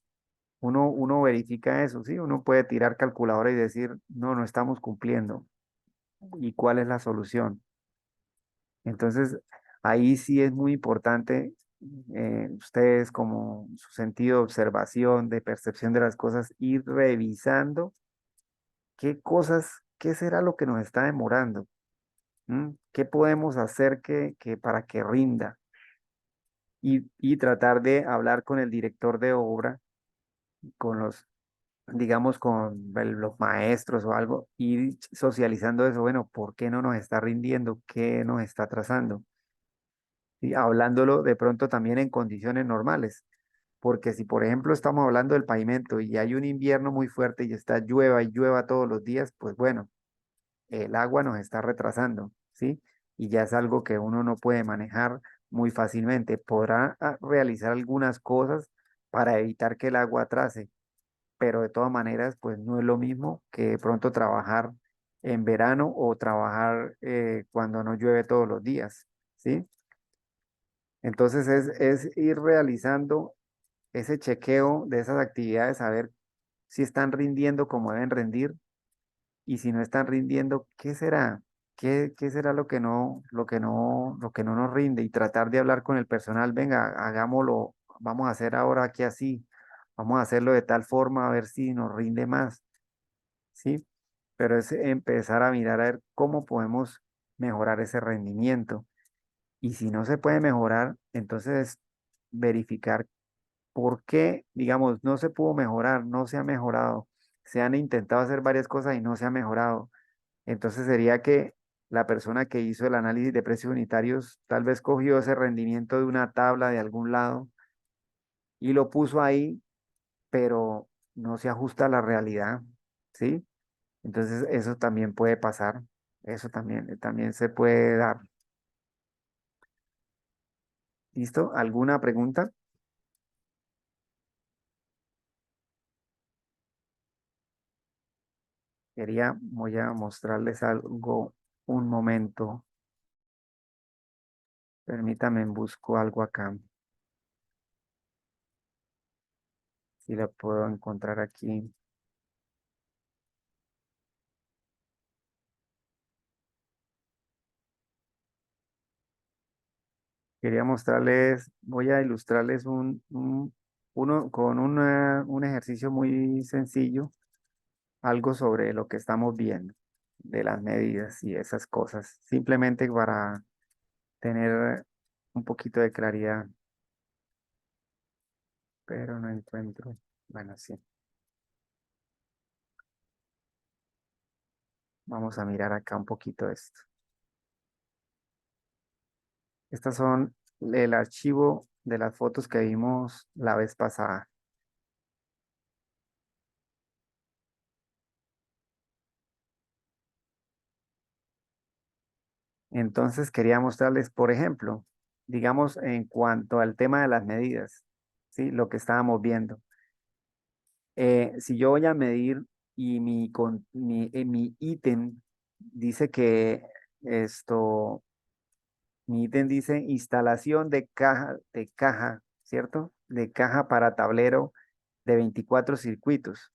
uno verifica eso, ¿sí? Uno puede tirar calculadora y decir, no, no estamos cumpliendo. ¿Y cuál es la solución? Entonces, ahí sí es muy importante ustedes como su sentido de observación, de percepción de las cosas, ir revisando qué cosas, qué será lo que nos está demorando, ¿m? ¿Qué podemos hacer que para que rinda? Y tratar de hablar con el director de obra, con los, digamos, con los maestros o algo, ir socializando eso, bueno, ¿por qué no nos está rindiendo? ¿Qué nos está atrasando? Y hablándolo de pronto también en condiciones normales, porque si por ejemplo estamos hablando del pavimento y hay un invierno muy fuerte y está llueva y llueva todos los días, pues bueno, el agua nos está retrasando, ¿sí? Y ya es algo que uno no puede manejar muy fácilmente. Podrá realizar algunas cosas para evitar que el agua atrase, pero de todas maneras, pues no es lo mismo que de pronto trabajar en verano o trabajar cuando no llueve todos los días, ¿sí? Entonces es ir realizando ese chequeo de esas actividades, a ver si están rindiendo como deben rendir y si no están rindiendo, ¿qué será? ¿Qué será lo que no nos rinde? Y tratar de hablar con el personal, venga, hagámoslo, vamos a hacer ahora aquí así, vamos a hacerlo de tal forma a ver si nos rinde más, ¿sí? Pero es empezar a mirar a ver cómo podemos mejorar ese rendimiento. Y si no se puede mejorar, entonces verificar por qué, digamos, no se pudo mejorar, no se ha mejorado. Se han intentado hacer varias cosas y no se ha mejorado. Entonces sería que la persona que hizo el análisis de precios unitarios tal vez cogió ese rendimiento de una tabla de algún lado y lo puso ahí, pero no se ajusta a la realidad, ¿sí? Entonces eso también puede pasar, eso también se puede dar. ¿Listo? ¿Alguna pregunta? Voy a mostrarles algo un momento. Permítame, busco algo acá. Si la puedo encontrar aquí. Quería mostrarles, voy a ilustrarles un con un ejercicio muy sencillo, algo sobre lo que estamos viendo, de las medidas y esas cosas, simplemente para tener un poquito de claridad, pero no encuentro. Bueno, sí, vamos a mirar acá un poquito esto. Estas son el archivo de las fotos que vimos la vez pasada. Entonces quería mostrarles, por ejemplo, digamos en cuanto al tema de las medidas, ¿sí? Lo que estábamos viendo. Si yo voy a medir y mi ítem dice que esto, mi ítem dice instalación de caja, ¿cierto? De caja para tablero de 24 circuitos.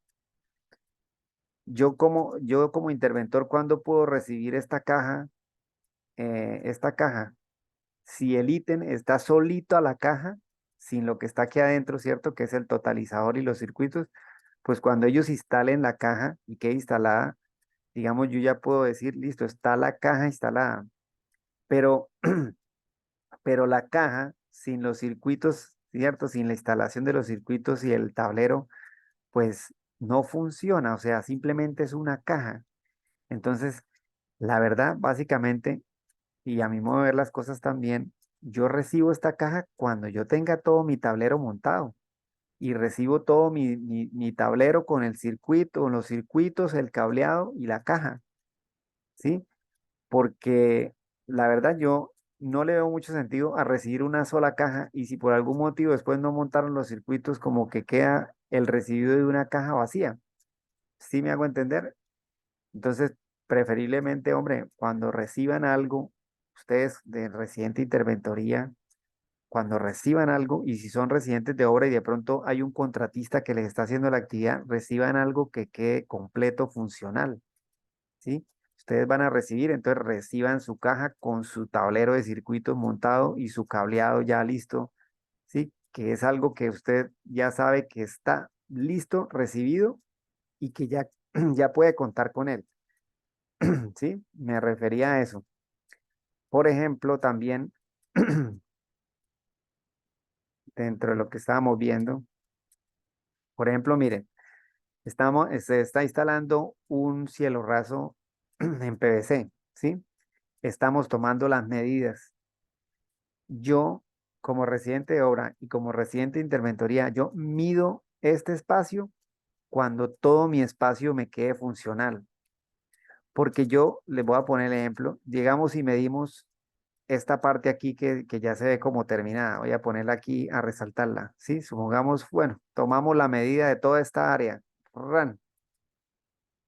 Yo como interventor, ¿cuándo puedo recibir esta caja? Esta caja. Si el ítem está solito a la caja, sin lo que está aquí adentro, ¿cierto? Que es el totalizador y los circuitos, pues cuando ellos instalen la caja y quede instalada, digamos, yo ya puedo decir, listo, está la caja instalada, pero, pero la caja sin los circuitos, ¿cierto? Sin la instalación de los circuitos y el tablero, pues no funciona, o sea, simplemente es una caja. Entonces, la verdad, básicamente, y a mi modo de ver las cosas también, yo recibo esta caja cuando yo tenga todo mi tablero montado y recibo todo mi tablero con el circuito, con los circuitos, el cableado y la caja, ¿sí? Porque la verdad yo no le veo mucho sentido a recibir una sola caja y si por algún motivo después no montaron los circuitos, como que queda el recibido de una caja vacía. ¿Sí me hago entender? Entonces, preferiblemente, hombre, cuando reciban algo, ustedes de residente interventoría, cuando reciban algo, y si son residentes de obra y de pronto hay un contratista que les está haciendo la actividad, reciban algo que quede completo, funcional, ¿sí? Ustedes van a recibir, entonces reciban su caja con su tablero de circuitos montado y su cableado ya listo, ¿sí? Que es algo que usted ya sabe que está listo, recibido y que ya, ya puede contar con él. ¿Sí? Me refería a eso. Por ejemplo, también dentro de lo que estábamos viendo, por ejemplo, miren, se está instalando un cielo raso en PVC, ¿sí? Estamos tomando las medidas. Yo, como residente de obra y como residente de interventoría, yo mido este espacio cuando todo mi espacio me quede funcional. Porque yo les voy a poner el ejemplo, llegamos y medimos esta parte aquí que ya se ve como terminada. Voy a ponerla aquí a resaltarla. ¿Sí? Supongamos, bueno, tomamos la medida de toda esta área. ¡Ran!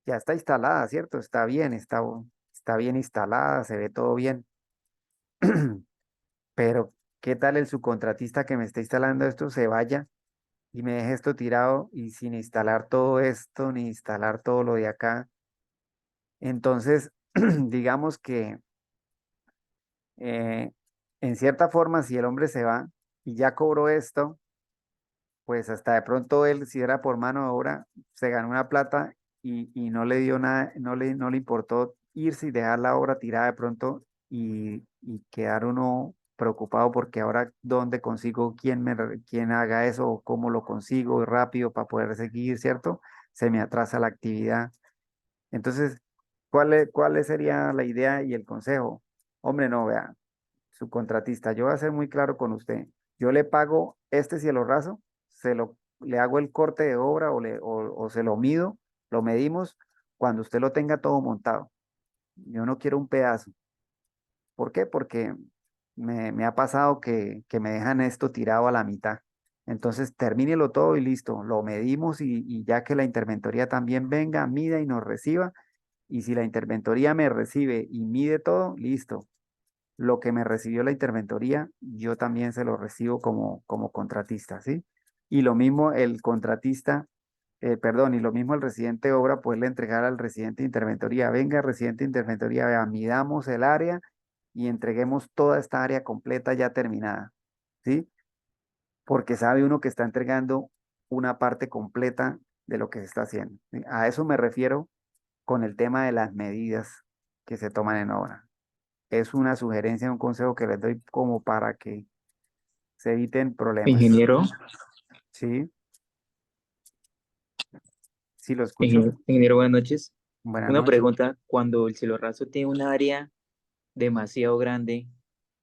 Ya está instalada, ¿cierto? Está bien, está bien instalada, se ve todo bien. Pero, ¿qué tal el subcontratista que me está instalando esto se vaya y me deje esto tirado y sin instalar todo esto, ni instalar todo lo de acá? Entonces, digamos que eh, en cierta forma, si el hombre se va y ya cobró esto, pues hasta de pronto él, si era por mano de obra, se ganó una plata y no le dio nada, no le importó irse y dejar la obra tirada de pronto y quedar uno preocupado porque ahora dónde consigo quién haga eso o cómo lo consigo rápido para poder seguir, ¿cierto? Se me atrasa la actividad. Entonces, ¿cuál sería la idea y el consejo? Hombre, no, vea, su contratista, yo voy a ser muy claro con usted. Yo le pago este cielo raso, le hago el corte de obra o se lo mido, lo medimos cuando usted lo tenga todo montado. Yo no quiero un pedazo. ¿Por qué? Porque me ha pasado que me dejan esto tirado a la mitad. Entonces, termínelo todo y listo. Lo medimos y ya que la interventoría también venga, mida y nos reciba. Y si la interventoría me recibe y mide todo, listo. Lo que me recibió la interventoría, yo también se lo recibo como contratista, ¿sí? Y lo mismo el contratista, perdón, y lo mismo el residente de obra, pues le entregar al residente de interventoría, venga, residente de interventoría, vea, midamos el área y entreguemos toda esta área completa ya terminada, ¿sí? porque sabe uno que está entregando una parte completa de lo que se está haciendo. ¿Sí? A eso me refiero con el tema de las medidas que se toman en obra. Es una sugerencia, un consejo que les doy como para que se eviten problemas. Ingeniero, ¿Sí? ¿Sí lo escucho? ingeniero, buenas noches. Buenas Una noches. pregunta, cuando el cielo raso tiene un área demasiado grande,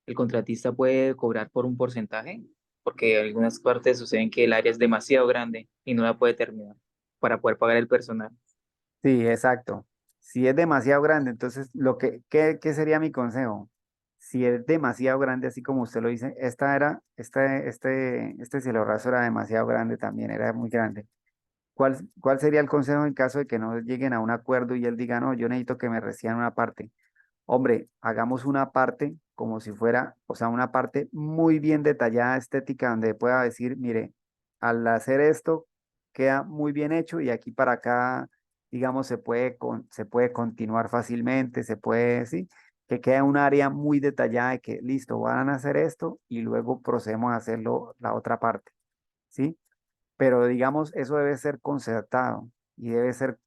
¿el contratista puede cobrar por un porcentaje? Porque en algunas partes suceden que el área es demasiado grande y no la puede terminar para poder pagar el personal. Sí, exacto. Si es demasiado grande, entonces ¿qué sería mi consejo? Si es demasiado grande, así como usted lo dice, este cielo raso era demasiado grande también, era muy grande. ¿Cuál sería el consejo en caso de que no lleguen a un acuerdo y él diga, no, yo necesito que me reciban una parte? Hombre, hagamos una parte como si fuera, o sea, una parte muy bien detallada, estética, donde pueda decir, mire, al hacer esto queda muy bien hecho y aquí para acá, digamos, se puede continuar fácilmente, se puede, sí, que queda un área muy detallada de que, listo, van a hacer esto y luego procedemos a hacerlo la otra parte, ¿sí? Pero digamos, eso debe ser concertado y debe ser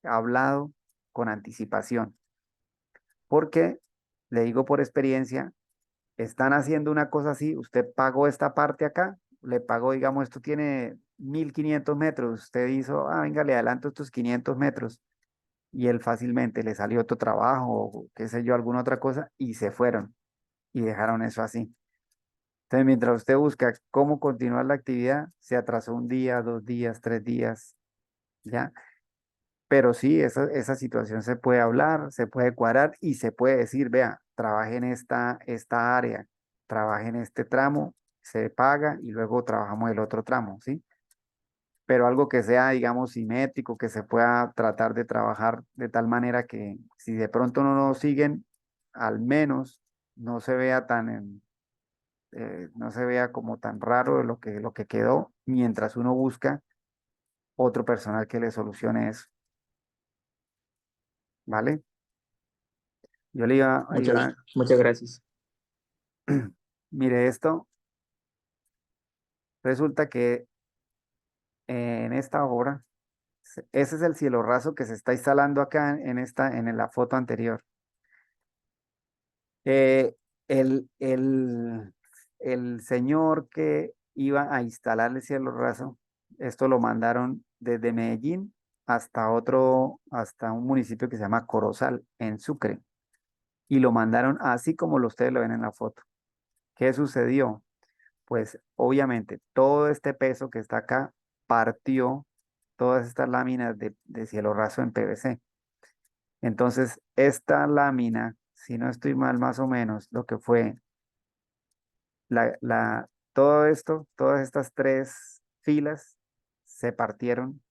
hablado con anticipación, porque le digo por experiencia, están haciendo una cosa así, usted pagó esta parte acá, le pagó, digamos, esto tiene 1500 metros, usted hizo, venga, le adelanto estos 500 metros, y él fácilmente le salió otro trabajo, o qué sé yo, alguna otra cosa, y se fueron, y dejaron eso así. Entonces, mientras usted busca cómo continuar la actividad, se atrasó un día, 2 días, 3 días, ¿ya? Pero sí, esa situación se puede hablar, se puede cuadrar y se puede decir, vea, trabaje en esta área, trabaje en este tramo, se paga y luego trabajamos el otro tramo, ¿sí? Pero algo que sea, digamos, simétrico, que se pueda tratar de trabajar de tal manera que si de pronto no nos siguen, al menos no se vea no se vea como tan raro lo que quedó mientras uno busca otro personal que le solucione eso, ¿vale? Yo le Muchas, muchas gracias. mire esto, resulta que en esta obra, ese es el cielo raso que se está instalando acá en la foto anterior. Eh, el, el, el señor que iba a instalar el cielo raso, esto lo mandaron desde Medellín hasta un municipio que se llama Corozal, en Sucre, y lo mandaron así como ustedes lo ven en la foto. ¿Qué sucedió? Pues obviamente todo este peso que está acá partió todas estas láminas de cielo raso en PVC. Entonces, esta lámina, si no estoy mal más o menos, lo que fue todo esto, todas estas tres filas se partieron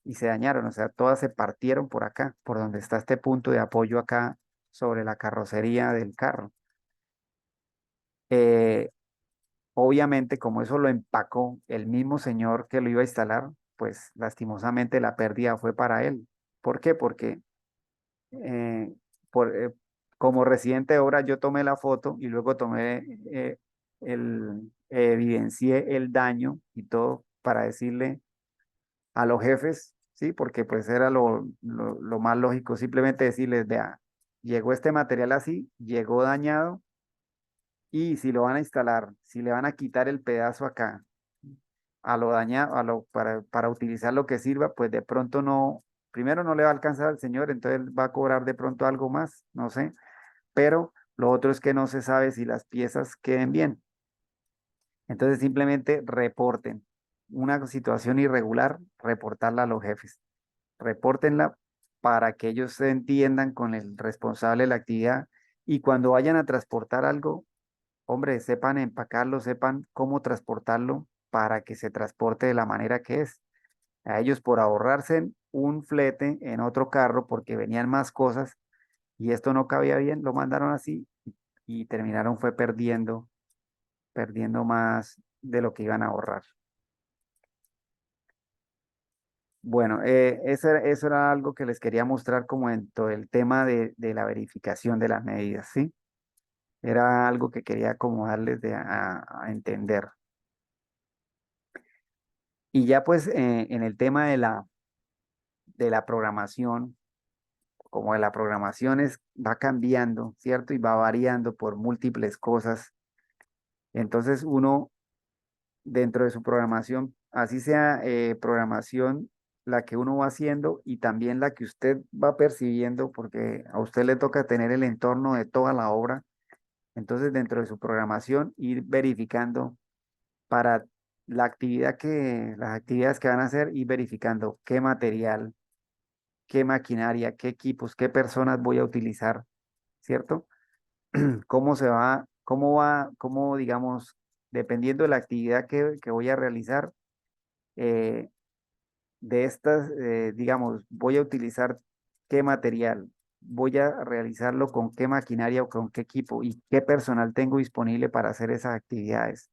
y se dañaron, o sea, todas se partieron por acá, por donde está este punto de apoyo acá sobre la carrocería del carro. Eh, Obviamente, como eso lo empacó el mismo señor que lo iba a instalar, pues lastimosamente la pérdida fue para él. ¿Por qué? Porque eh, por, eh, como residente de obra yo tomé la foto y luego evidencié el daño y todo para decirle a los jefes, ¿sí? Porque pues era lo más lógico, simplemente decirles, vea, llegó este material así, llegó dañado y si lo van a instalar, si le van a quitar el pedazo acá a lo dañado, para utilizar lo que sirva, pues de pronto no, primero no le va a alcanzar al señor, entonces él va a cobrar de pronto algo más, no sé, pero lo otro es que no se sabe si las piezas queden bien. Entonces simplemente reporten una situación irregular, reportarla a los jefes, repórtenla para que ellos se entiendan con el responsable de la actividad y cuando vayan a transportar algo, hombre, sepan empacarlo, sepan cómo transportarlo para que se transporte de la manera que es. A ellos por ahorrarse un flete en otro carro porque venían más cosas y esto no cabía bien, lo mandaron así y terminaron fue perdiendo más de lo que iban a ahorrar. Bueno, eso era algo que les quería mostrar como en todo el tema de la verificación de las medidas, ¿sí? Era algo que quería como darles a entender. Y ya pues en el tema de la programación, como de la programación va cambiando, ¿cierto? Y va variando por múltiples cosas. Entonces uno dentro de su programación, así sea programación la que uno va haciendo y también la que usted va percibiendo, porque a usted le toca tener el entorno de toda la obra. Entonces dentro de su programación ir verificando para las actividades que van a hacer, ir verificando qué material, qué maquinaria, qué equipos, qué personas voy a utilizar, ¿cierto? Cómo, digamos, dependiendo de la actividad que voy a realizar, eh, de estas, digamos, voy a utilizar qué material, voy a realizarlo con qué maquinaria o con qué equipo y qué personal tengo disponible para hacer esas actividades.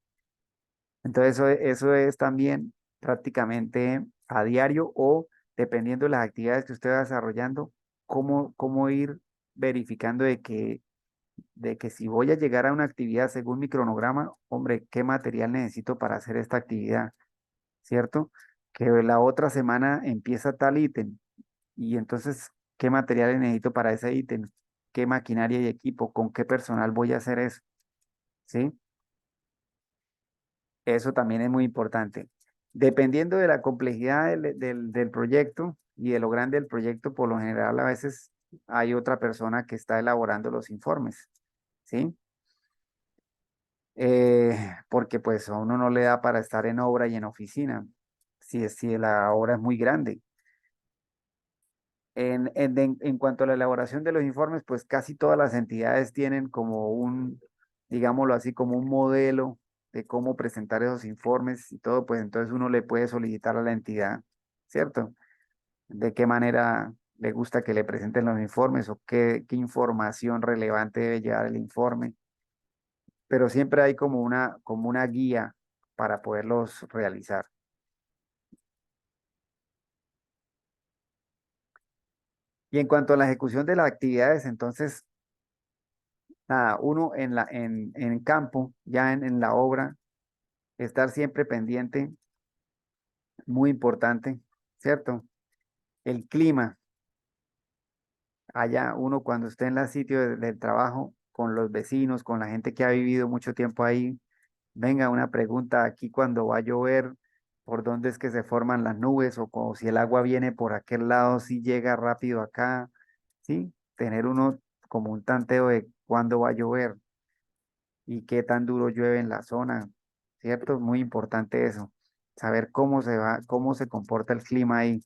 Entonces, eso es también prácticamente a diario o dependiendo de las actividades que usted va desarrollando, cómo ir verificando de que si voy a llegar a una actividad según mi cronograma, hombre, ¿qué material necesito para hacer esta actividad? ¿Cierto? Que la otra semana empieza tal ítem y entonces, ¿qué materiales necesito para ese ítem? ¿Qué maquinaria y equipo? ¿Con qué personal voy a hacer eso? ¿Sí? Eso también es muy importante. Dependiendo de la complejidad del proyecto y de lo grande del proyecto, por lo general a veces hay otra persona que está elaborando los informes, ¿sí? Porque pues a uno no le da para estar en obra y en oficina, si la obra es muy grande. En cuanto a la elaboración de los informes, pues casi todas las entidades tienen como digámoslo así, como un modelo de cómo presentar esos informes y todo, pues entonces uno le puede solicitar a la entidad, ¿cierto? De qué manera le gusta que le presenten los informes o qué información relevante debe llevar el informe, pero siempre hay como una guía para poderlos realizar. Y en cuanto a la ejecución de las actividades, entonces nada, uno en campo, ya en la obra, estar siempre pendiente, muy importante, ¿cierto? El clima, allá uno cuando esté en el sitio del trabajo, con los vecinos, con la gente que ha vivido mucho tiempo ahí, venga una pregunta aquí cuando va a llover, ¿por dónde es que se forman las nubes? O como si el agua viene por aquel lado, si llega rápido acá, ¿sí? Tener uno como un tanteo de cuándo va a llover y qué tan duro llueve en la zona, ¿cierto? Muy importante eso, saber cómo se comporta el clima ahí.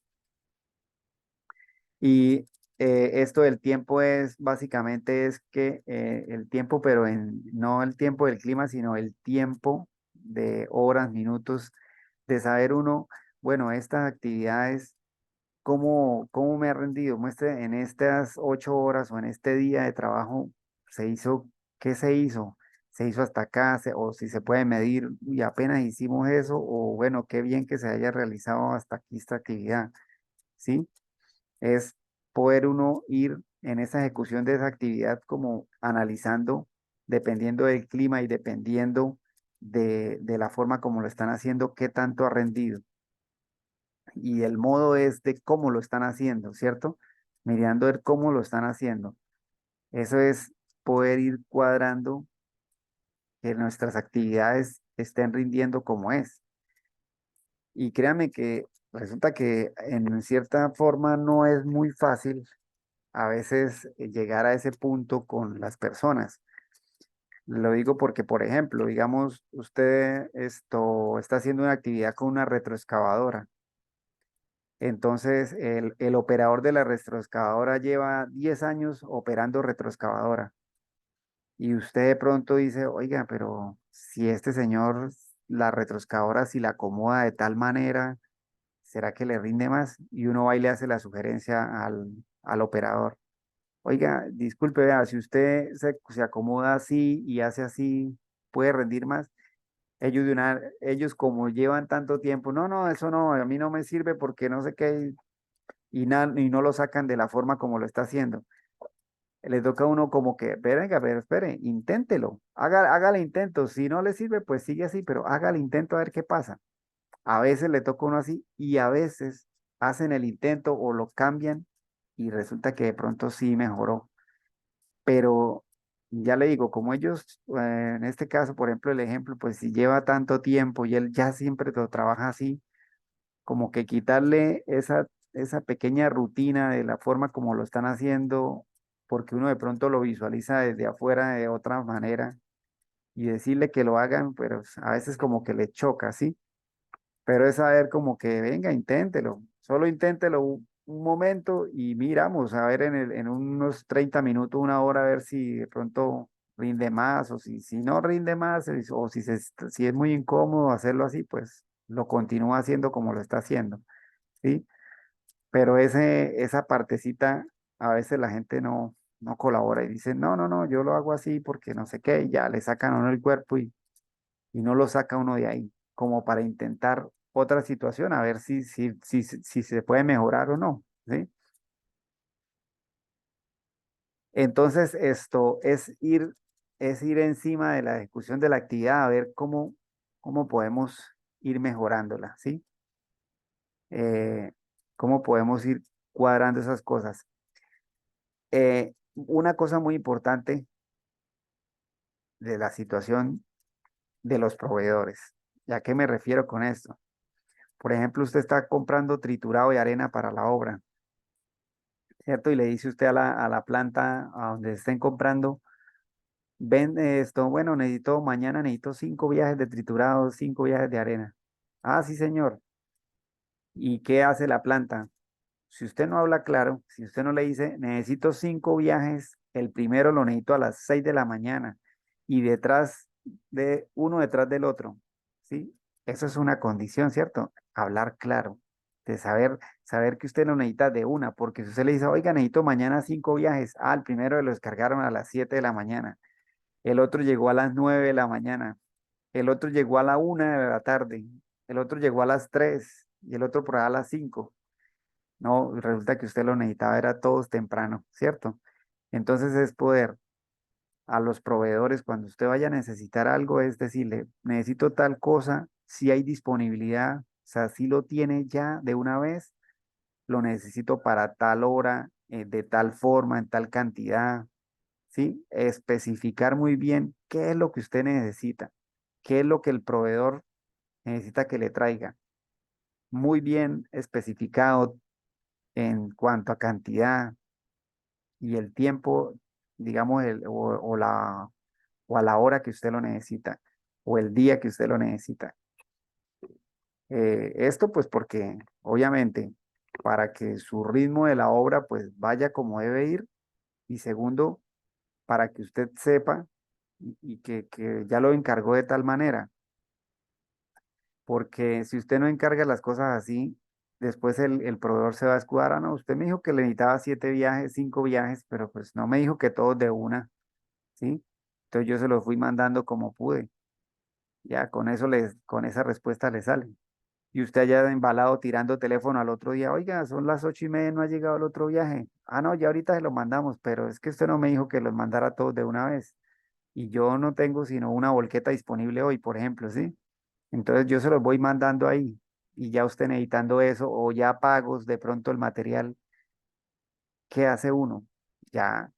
Y esto del tiempo es básicamente es que el tiempo, pero no el tiempo del clima, sino el tiempo de horas, minutos, de saber uno, bueno, estas actividades, cómo me ha rendido? Muestre en estas 8 horas o en este día de trabajo, se hizo, ¿qué se hizo? Se hizo hasta acá, o si se puede medir, y apenas hicimos eso, o bueno, qué bien que se haya realizado hasta aquí esta actividad, ¿sí? Es poder uno ir en esa ejecución de esa actividad como analizando, dependiendo del clima y dependiendo de la forma como lo están haciendo, qué tanto ha rendido y el modo es de cómo lo están haciendo, ¿cierto? Mirando ver cómo lo están haciendo. Eso es poder ir cuadrando que nuestras actividades estén rindiendo como es. Y créame que resulta que en cierta forma no es muy fácil a veces llegar a ese punto con las personas. Lo digo porque, por ejemplo, digamos, usted esto está haciendo una actividad con una retroexcavadora. Entonces, el operador de la retroexcavadora lleva 10 años operando retroexcavadora. Y usted de pronto dice, oiga, pero si este señor la retroexcavadora, si la acomoda de tal manera, ¿será que le rinde más? Y uno va y le hace la sugerencia al operador. Oiga, disculpe, vea, si usted se acomoda así y hace así, ¿puede rendir más? Ellos como llevan tanto tiempo, no, no, eso no, a mí no me sirve porque no sé qué, y no lo sacan de la forma como lo está haciendo. Le toca a uno como que, venga, pero espere, inténtelo, hágale intento, si no le sirve, pues sigue así, pero hágale intento a ver qué pasa. A veces le toca a uno así y a veces hacen el intento o lo cambian y resulta que de pronto sí mejoró. Pero ya le digo, como ellos, en este caso, por ejemplo, el ejemplo, pues si lleva tanto tiempo y él ya siempre lo trabaja así, como que quitarle esa pequeña rutina de la forma como lo están haciendo, porque uno de pronto lo visualiza desde afuera de otra manera y decirle que lo hagan, pero a veces como que le choca, ¿sí? Pero es saber como que venga, inténtelo, solo inténtelo un momento y miramos, a ver en unos 30 minutos, una hora, a ver si de pronto rinde más o si no rinde más o si es muy incómodo hacerlo así, pues lo continúa haciendo como lo está haciendo, ¿sí? Pero esa partecita a veces la gente no colabora y dice, no, no, no, yo lo hago así porque no sé qué, y ya le sacan a uno el cuerpo y no lo saca uno de ahí, como para intentar otra situación, a ver si se puede mejorar o no, ¿sí? Entonces, esto es ir encima de la ejecución de la actividad, a ver cómo podemos ir mejorándola, ¿sí? Cómo podemos ir cuadrando esas cosas. Una cosa muy importante de la situación de los proveedores. ¿Ya qué me refiero con esto? Por ejemplo, usted está comprando triturado de arena para la obra, ¿cierto? Y le dice usted a la planta a donde estén comprando, ven esto, bueno, mañana necesito 5 viajes de triturado, 5 viajes de arena. Ah, sí, señor. ¿Y qué hace la planta? Si usted no habla claro, si usted no le dice, necesito 5 viajes, el primero lo necesito a las 6 de la mañana y uno detrás del otro, ¿sí? Eso es una condición, ¿cierto? Hablar claro, de saber que usted lo necesita de una, porque si usted le dice, oiga, necesito mañana 5 viajes, el primero lo descargaron a las 7 de la mañana, el otro llegó a las 9 de la mañana, el otro llegó a la 1 de la tarde, el otro llegó a las 3 y el otro por ahí a las 5. No, resulta que usted lo necesitaba, era todos temprano, ¿cierto? Entonces es poder a los proveedores cuando usted vaya a necesitar algo, es decirle, necesito tal cosa, si hay disponibilidad, o sea, si lo tiene ya de una vez, lo necesito para tal hora, de tal forma, en tal cantidad, ¿sí? Especificar muy bien qué es lo que usted necesita, qué es lo que el proveedor necesita que le traiga. Muy bien especificado en cuanto a cantidad y el tiempo, digamos, o a la hora que usted lo necesita, o el día que usted lo necesita. Esto pues porque obviamente para que su ritmo de la obra pues vaya como debe ir y segundo, para que usted sepa y que ya lo encargó de tal manera, porque si usted no encarga las cosas así, después el proveedor se va a escudar, no, usted me dijo que le necesitaba 7 viajes, 5 viajes, pero pues no me dijo que todos de una. ¿Sí? Entonces yo se lo fui mandando como pude. Ya con esa respuesta le sale. Y usted allá embalado tirando teléfono al otro día, oiga, son las 8:30, no ha llegado el otro viaje. Ah, no, ya ahorita se lo mandamos, pero es que usted no me dijo que los mandara todos de una vez. Y yo no tengo sino una volqueta disponible hoy, por ejemplo, ¿sí? Entonces yo se los voy mandando ahí. Y ya usted necesitando eso, o ya pagos de pronto el material, ¿qué hace uno? Ya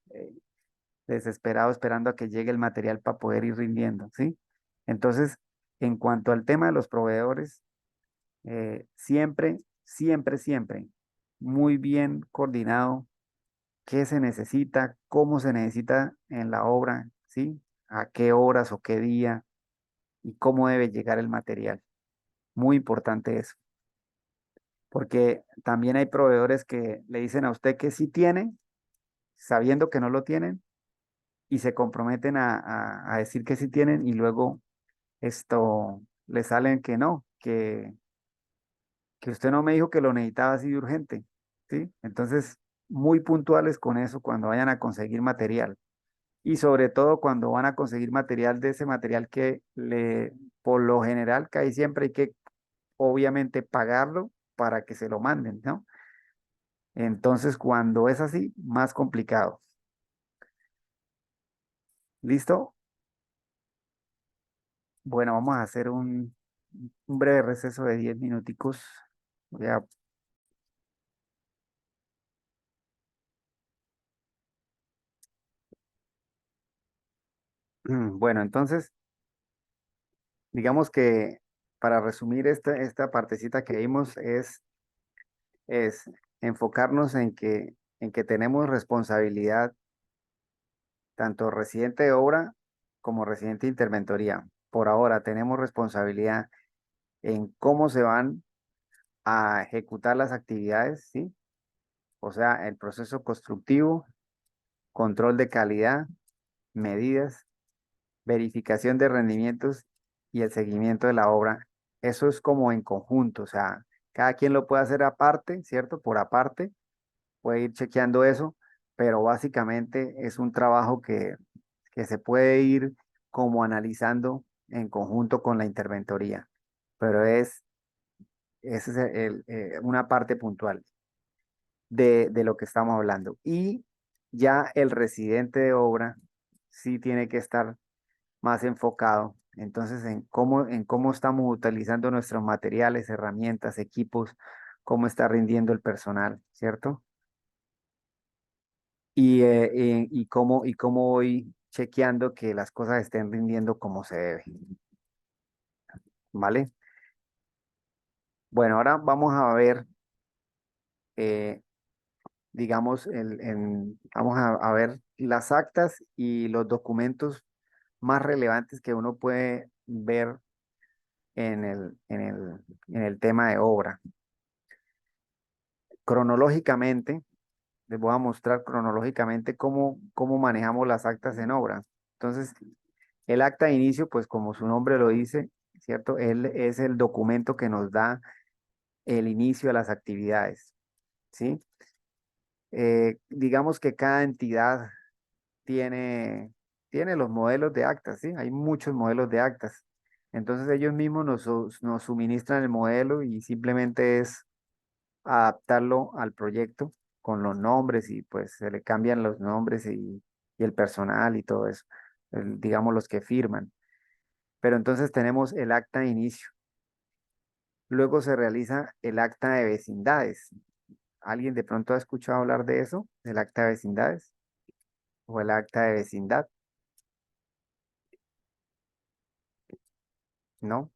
desesperado esperando a que llegue el material para poder ir rindiendo, ¿sí? Entonces, en cuanto al tema de los proveedores, siempre, siempre, siempre, muy bien coordinado qué se necesita, cómo se necesita en la obra, ¿sí? A qué horas o qué día y cómo debe llegar el material. Muy importante eso, porque también hay proveedores que le dicen a usted que sí tiene, sabiendo que no lo tienen, y se comprometen a decir que sí tienen y luego esto le salen que no, que usted no me dijo que lo necesitaba así de urgente, ¿sí? Entonces, muy puntuales con eso cuando vayan a conseguir material y sobre todo cuando van a conseguir material de ese material por lo general, casi siempre hay que obviamente pagarlo para que se lo manden, ¿no? Entonces, cuando es así, más complicado. ¿Listo? Bueno, vamos a hacer un breve receso de 10 minuticos. Voy a Bueno, entonces, digamos que para resumir esta partecita que vimos es enfocarnos en que tenemos responsabilidad, tanto residente de obra como residente de interventoría. Por ahora tenemos responsabilidad en cómo se van a ejecutar las actividades, ¿sí? O sea, el proceso constructivo, control de calidad, medidas, verificación de rendimientos y el seguimiento de la obra. Eso es como en conjunto, o sea, cada quien lo puede hacer aparte, ¿cierto? Por aparte, puede ir chequeando eso, pero básicamente es un trabajo que se puede ir como analizando en conjunto con la interventoría, pero ese es una parte puntual de lo que estamos hablando. Y ya el residente de obra sí tiene que estar más enfocado, entonces, en cómo estamos utilizando nuestros materiales, herramientas, equipos, cómo está rindiendo el personal, ¿cierto? Y cómo voy chequeando que las cosas estén rindiendo como se debe, ¿vale? Bueno, ahora vamos a ver, eh, digamos, vamos a ver las actas y los documentos más relevantes que uno puede ver en el tema de obra. Cronológicamente, les voy a mostrar cronológicamente cómo manejamos las actas en obra. Entonces, el acta de inicio, pues como su nombre lo dice, ¿cierto? Él es el documento que nos da el inicio de las actividades, ¿sí? Digamos que cada entidad tiene los modelos de actas, ¿sí? Hay muchos modelos de actas. Entonces ellos mismos nos suministran el modelo y simplemente es adaptarlo al proyecto con los nombres y pues se le cambian los nombres y el personal y todo eso, digamos los que firman. Pero entonces tenemos el acta de inicio. Luego se realiza el acta de vecindades. ¿Alguien de pronto ha escuchado hablar de eso? ¿Del acta de vecindades? ¿O el acta de vecindad? ¿No?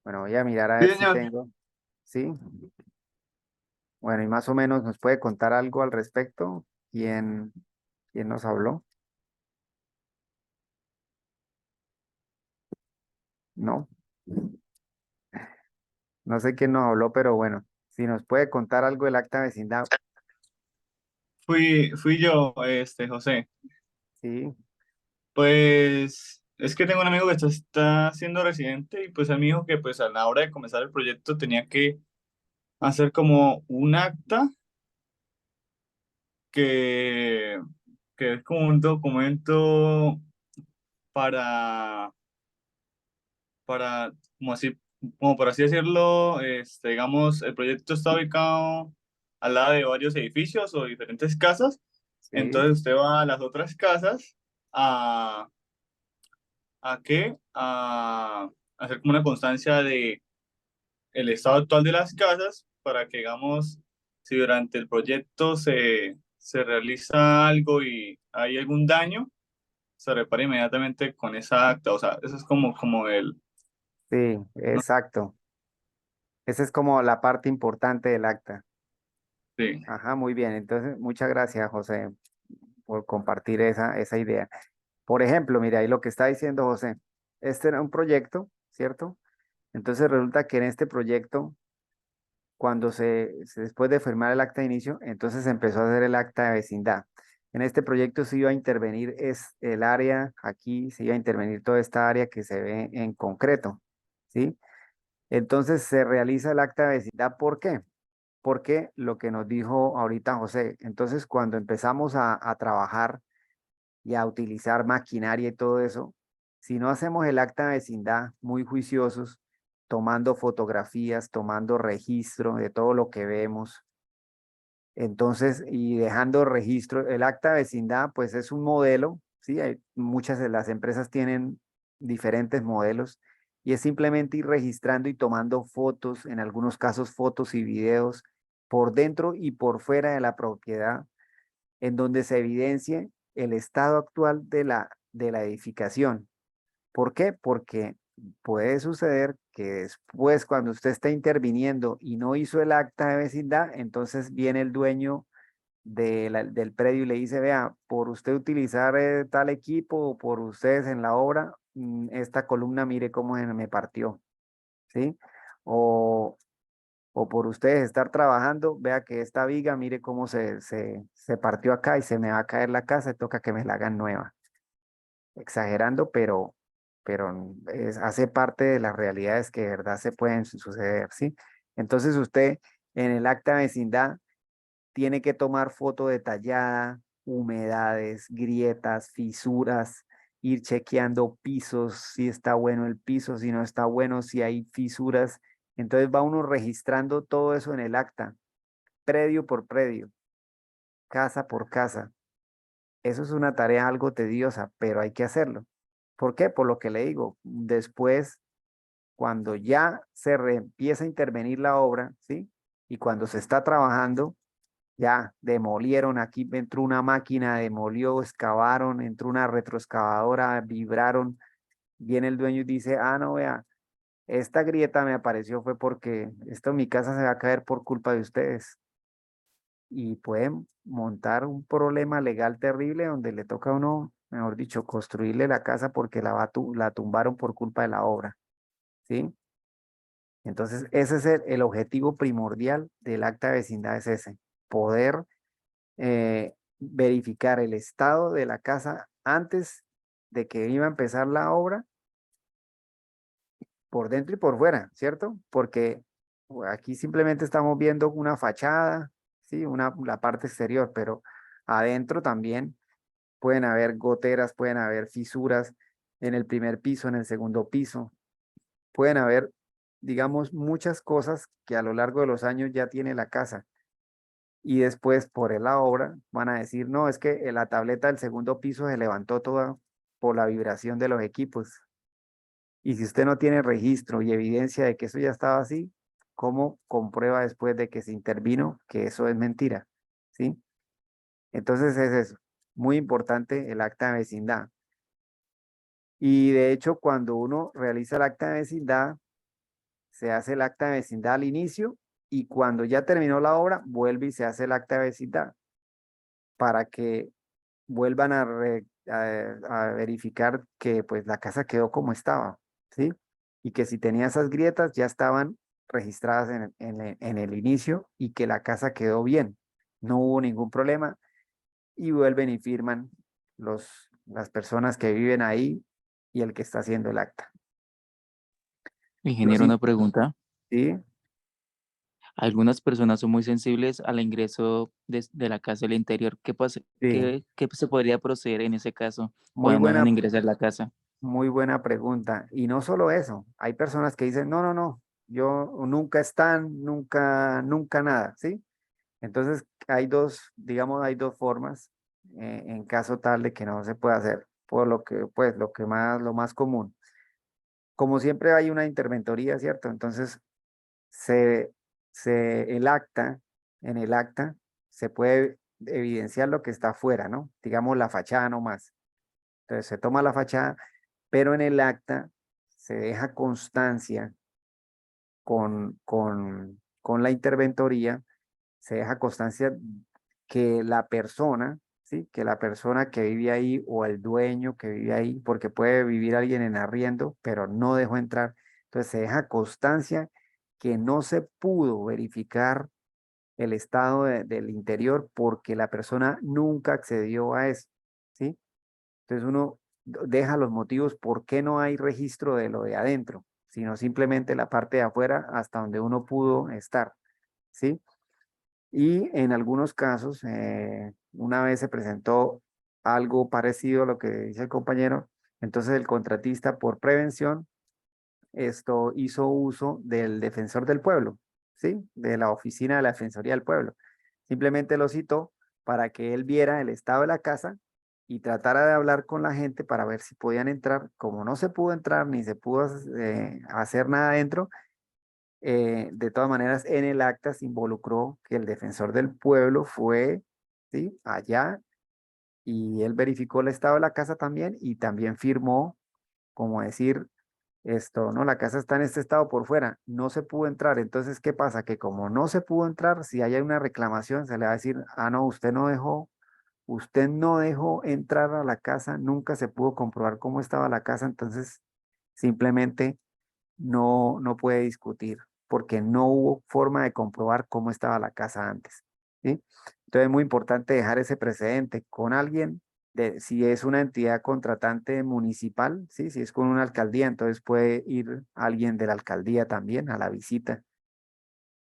Bueno, voy a mirar a Sí, ver si señor. tengo. ¿Sí? Bueno, y más o menos nos puede contar algo al respecto. ¿Quién nos habló? ¿No? No sé quién nos habló, pero bueno, si nos puede contar algo del acta de vecindad. Fui yo, José. Sí, Pues es que tengo un amigo que está siendo residente y pues él me dijo que pues a la hora de comenzar el proyecto tenía que hacer como un acta que, que es como un documento para, para, como así, como por así decirlo, digamos, el proyecto está ubicado al lado de varios edificios o diferentes casas. sí, Entonces usted va a las otras casas ¿a qué? A hacer como una constancia de el estado actual de las casas para que, digamos, si durante el proyecto se realiza algo y hay algún daño, se repara inmediatamente con esa acta. O sea, eso es como el... sí, no exacto. Esa es como la parte importante del acta. sé. Ajá, muy bien. Entonces, muchas gracias, José, por compartir esa idea. Por ejemplo, mira, ahí lo que está diciendo José, este era un proyecto, ¿cierto? Entonces resulta que en este proyecto, cuando después de firmar el acta de inicio, entonces se empezó a hacer el acta de vecindad. En este proyecto se iba a intervenir el área, aquí se iba a intervenir toda esta área que se ve en concreto, ¿sí? Entonces se realiza el acta de vecindad. ¿Por qué? Porque lo que nos dijo ahorita José, entonces cuando empezamos a trabajar y a utilizar maquinaria y todo eso, si no hacemos el acta de vecindad muy juiciosos, tomando fotografías, tomando registro de todo lo que vemos, entonces, y dejando registro, el acta de vecindad, pues es un modelo, ¿sí? Muchas de las empresas tienen diferentes modelos y es simplemente ir registrando y tomando fotos, en algunos casos fotos y videos por dentro y por fuera de la propiedad, en donde se evidencie el estado actual de la edificación. ¿Por qué? Porque puede suceder que después, cuando usted está interviniendo y no hizo el acta de vecindad, entonces viene el dueño del predio y le dice, vea, por usted utilizar tal equipo o por ustedes en la obra, esta columna mire cómo me partió, ¿sí? O, o por ustedes estar trabajando, vea que esta viga, mire cómo se partió acá y se me va a caer la casa y toca que me la hagan nueva. Exagerando, pero hace parte de las realidades que de verdad se pueden suceder, ¿sí? Entonces usted en el acta de vecindad tiene que tomar foto detallada, humedades, grietas, fisuras, ir chequeando pisos, si está bueno el piso, si no está bueno, si hay fisuras. Entonces va uno registrando todo eso en el acta, predio por predio, casa por casa. Eso es una tarea algo tediosa, pero hay que hacerlo. ¿Por qué? Por lo que le digo, después, cuando ya empieza a intervenir la obra, ¿sí? Y cuando se está trabajando, ya demolieron, aquí entró una máquina, demolió, excavaron, entró una retroexcavadora, vibraron, viene el dueño y dice, ah, no, vea, esta grieta me apareció fue porque esto en mi casa se va a caer por culpa de ustedes. Y pueden montar un problema legal terrible donde le toca a uno, mejor dicho, construirle la casa porque la tumbaron por culpa de la obra, ¿sí? Entonces, ese es el objetivo primordial del acta de vecindad, es ese, poder verificar el estado de la casa antes de que iba a empezar la obra, por dentro y por fuera, ¿cierto? Porque aquí simplemente estamos viendo una fachada, ¿sí? La parte exterior, pero adentro también pueden haber goteras, pueden haber fisuras en el primer piso, en el segundo piso, pueden haber, digamos, muchas cosas que a lo largo de los años ya tiene la casa. Y después por la obra van a decir, no, es que la tableta del segundo piso se levantó toda por la vibración de los equipos. Y si usted no tiene registro y evidencia de que eso ya estaba así, ¿cómo comprueba después de que se intervino que eso es mentira? ¿Sí? Entonces es eso, muy importante el acta de vecindad. Y de hecho, cuando uno realiza el acta de vecindad, se hace el acta de vecindad al inicio y cuando ya terminó la obra, vuelve y se hace el acta de vecindad para que vuelvan a verificar que pues la casa quedó como estaba, ¿sí? Y que si tenía esas grietas ya estaban registradas en el inicio y que la casa quedó bien, no hubo ningún problema y vuelven y firman las personas que viven ahí y el que está haciendo el acta. Los Ingeniero, in- una pregunta. ¿Sí? Algunas personas son muy sensibles al ingreso de la casa al interior. ¿Qué pasa? Sí, ¿Qué se podría proceder en ese caso muy cuando no dejan buena, ingresar la casa? muy buena pregunta. Y no solo eso, hay personas que dicen, no, no, no, yo nunca están, nunca, nunca nada, ¿sí? Entonces, hay dos, digamos, hay dos formas en caso tal de que no se pueda hacer, por lo que, pues, lo más común. Como siempre hay una interventoría, ¿cierto? Entonces, se, el acta, en el acta, se puede evidenciar lo que está afuera, ¿no? Digamos, la fachada nomás. Entonces, se toma la fachada, pero en el acta se deja constancia con la interventoría, se deja constancia que la persona, ¿sí? Que la persona que vive ahí o el dueño que vive ahí, porque puede vivir alguien en arriendo, pero no dejó entrar. Entonces se deja constancia que no se pudo verificar el estado del interior porque la persona nunca accedió a eso, ¿sí? Entonces uno deja los motivos por qué no hay registro de lo de adentro, sino simplemente la parte de afuera hasta donde uno pudo estar, ¿sí? Y en algunos casos, una vez se presentó algo parecido a lo que dice el compañero, entonces el contratista por prevención, esto hizo uso del defensor del pueblo, ¿sí? De la oficina de la Defensoría del Pueblo. Simplemente lo citó para que él viera el estado de la casa y tratara de hablar con la gente para ver si podían entrar. Como no se pudo entrar ni se pudo hacer nada adentro, de todas maneras en el acta se involucró que el defensor del pueblo fue, ¿sí?, allá, y él verificó el estado de la casa también y también firmó, como decir, esto, no, la casa está en este estado por fuera, no se pudo entrar. Entonces, ¿qué pasa? Que como no se pudo entrar, si hay una reclamación, se le va a decir, ah, no, usted no dejó entrar a la casa, nunca se pudo comprobar cómo estaba la casa, entonces simplemente no puede discutir, porque no hubo forma de comprobar cómo estaba la casa antes, ¿sí? Entonces es muy importante dejar ese precedente con alguien, si es una entidad contratante municipal, ¿sí? Si es con una alcaldía, entonces puede ir alguien de la alcaldía también a la visita,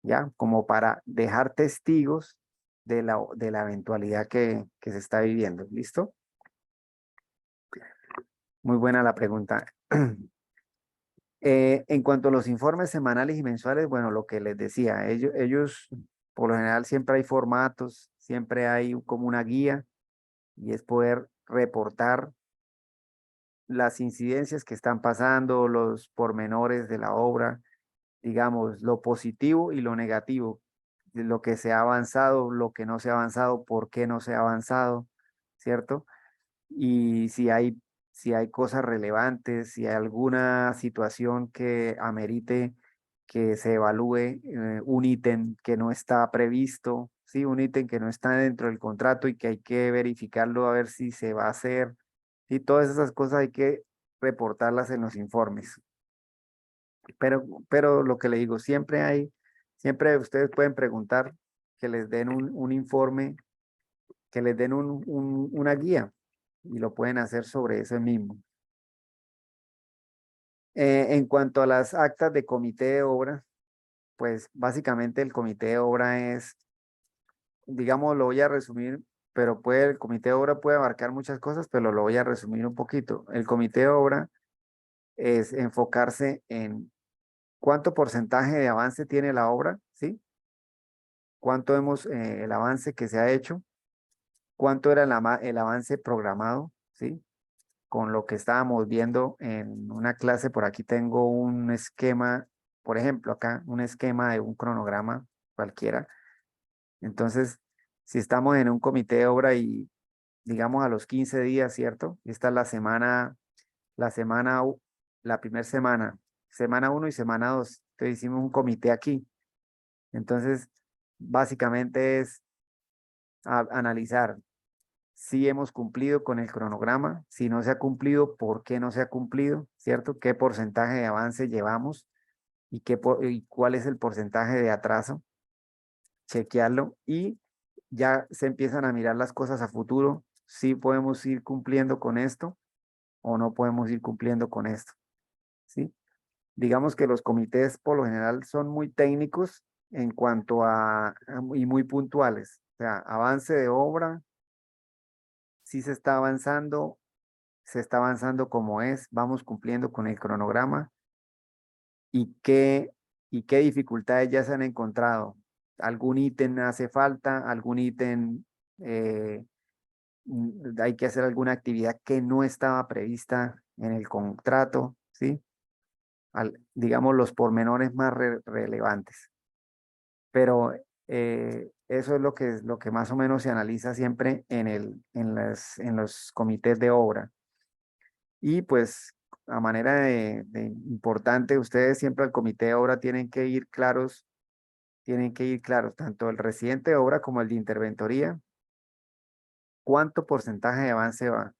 ¿ya? Como para dejar testigos de la eventualidad que se está viviendo, ¿listo? Muy buena la pregunta. En cuanto a los informes semanales y mensuales, bueno, lo que les decía, ellos por lo general siempre hay formatos, siempre hay como una guía y es poder reportar las incidencias que están pasando, los pormenores de la obra, digamos, lo positivo y lo negativo, de lo que se ha avanzado, lo que no se ha avanzado, por qué no se ha avanzado, ¿cierto? Y si hay cosas relevantes, si hay alguna situación que amerite que se evalúe un ítem que no está previsto, sí, un ítem que no está dentro del contrato y que hay que verificarlo a ver si se va a hacer. Y todas esas cosas hay que reportarlas en los informes. Pero lo que le digo, siempre ustedes pueden preguntar que les den un informe, que les den una guía y lo pueden hacer sobre eso mismo. En cuanto a las actas de comité de obra, pues básicamente el comité de obra es, digamos, lo voy a resumir, pero el comité de obra puede abarcar muchas cosas, pero lo voy a resumir un poquito. El comité de obra es enfocarse en cuánto porcentaje de avance tiene la obra, ¿sí? Cuánto el avance que se ha hecho, cuánto era el avance programado, ¿sí? Con lo que estábamos viendo en una clase, por aquí tengo un esquema, por ejemplo, acá, un esquema de un cronograma cualquiera. Entonces, si estamos en un comité de obra y digamos a los 15 días, ¿cierto? Esta es la semana, la primera semana, semana 1 y semana 2. Entonces hicimos un comité aquí. Entonces, básicamente es analizar si hemos cumplido con el cronograma, si no se ha cumplido, por qué no se ha cumplido, ¿cierto? ¿Qué porcentaje de avance llevamos y y cuál es el porcentaje de atraso? Chequearlo y ya se empiezan a mirar las cosas a futuro, si podemos ir cumpliendo con esto o no podemos ir cumpliendo con esto, ¿sí? Digamos que los comités por lo general son muy técnicos en cuanto y muy puntuales, o sea, avance de obra, si se está avanzando como es, vamos cumpliendo con el cronograma y qué dificultades ya se han encontrado. ¿Algún ítem hace falta? ¿Algún ítem hay que hacer alguna actividad que no estaba prevista en el contrato? ¿Sí? Digamos los pormenores más relevantes. Pero eso es lo que más o menos se analiza siempre en los comités de obra. Y pues a manera de importante, ustedes siempre al comité de obra tienen que ir claros, tanto el residente de obra como el de interventoría, cuánto porcentaje de avance va,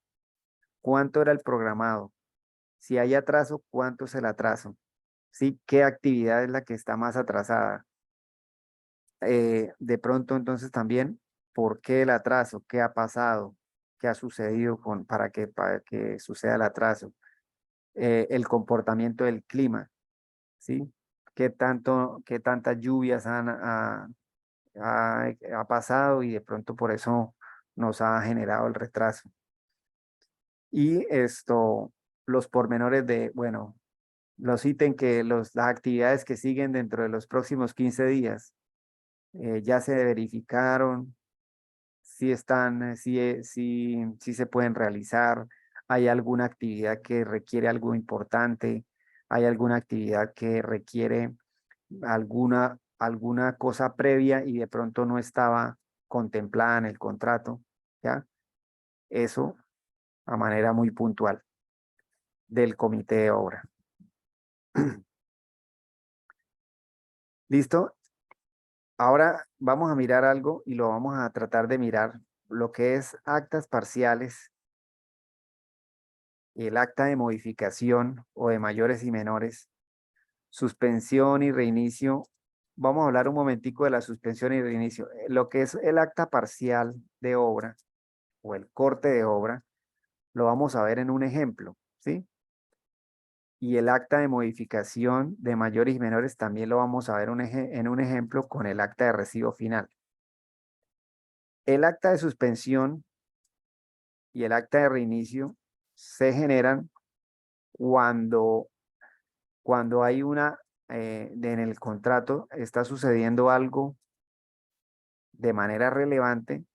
cuánto era el programado, si hay atraso, cuánto es el atraso, ¿sí? ¿Qué actividad es la que está más atrasada? De pronto entonces también, ¿por qué el atraso? ¿Qué ha pasado? ¿Qué ha sucedido para que suceda el atraso? El comportamiento del clima, ¿sí? Qué tantas lluvias ha pasado y de pronto por eso nos ha generado el retraso? Y los pormenores bueno, los ítems las actividades que siguen dentro de los próximos 15 días, ya se verificaron, si están, si se pueden realizar, hay alguna actividad que requiere algo importante, hay alguna actividad que requiere alguna cosa previa y de pronto no estaba contemplada en el contrato, ¿ya? Eso a manera muy puntual del comité de obra. ¿Listo? Ahora vamos a mirar algo y lo vamos a tratar de mirar, lo que es actas parciales, el acta de modificación o de mayores y menores, suspensión y reinicio. Vamos a hablar un momentico de la suspensión y reinicio. Lo que es el acta parcial de obra o el corte de obra, lo vamos a ver en un ejemplo, ¿sí? Y el acta de modificación de mayores y menores también lo vamos a ver en un ejemplo con el acta de recibo final. El acta de suspensión y el acta de reinicio se generan cuando, cuando hay en el contrato está sucediendo algo de manera relevante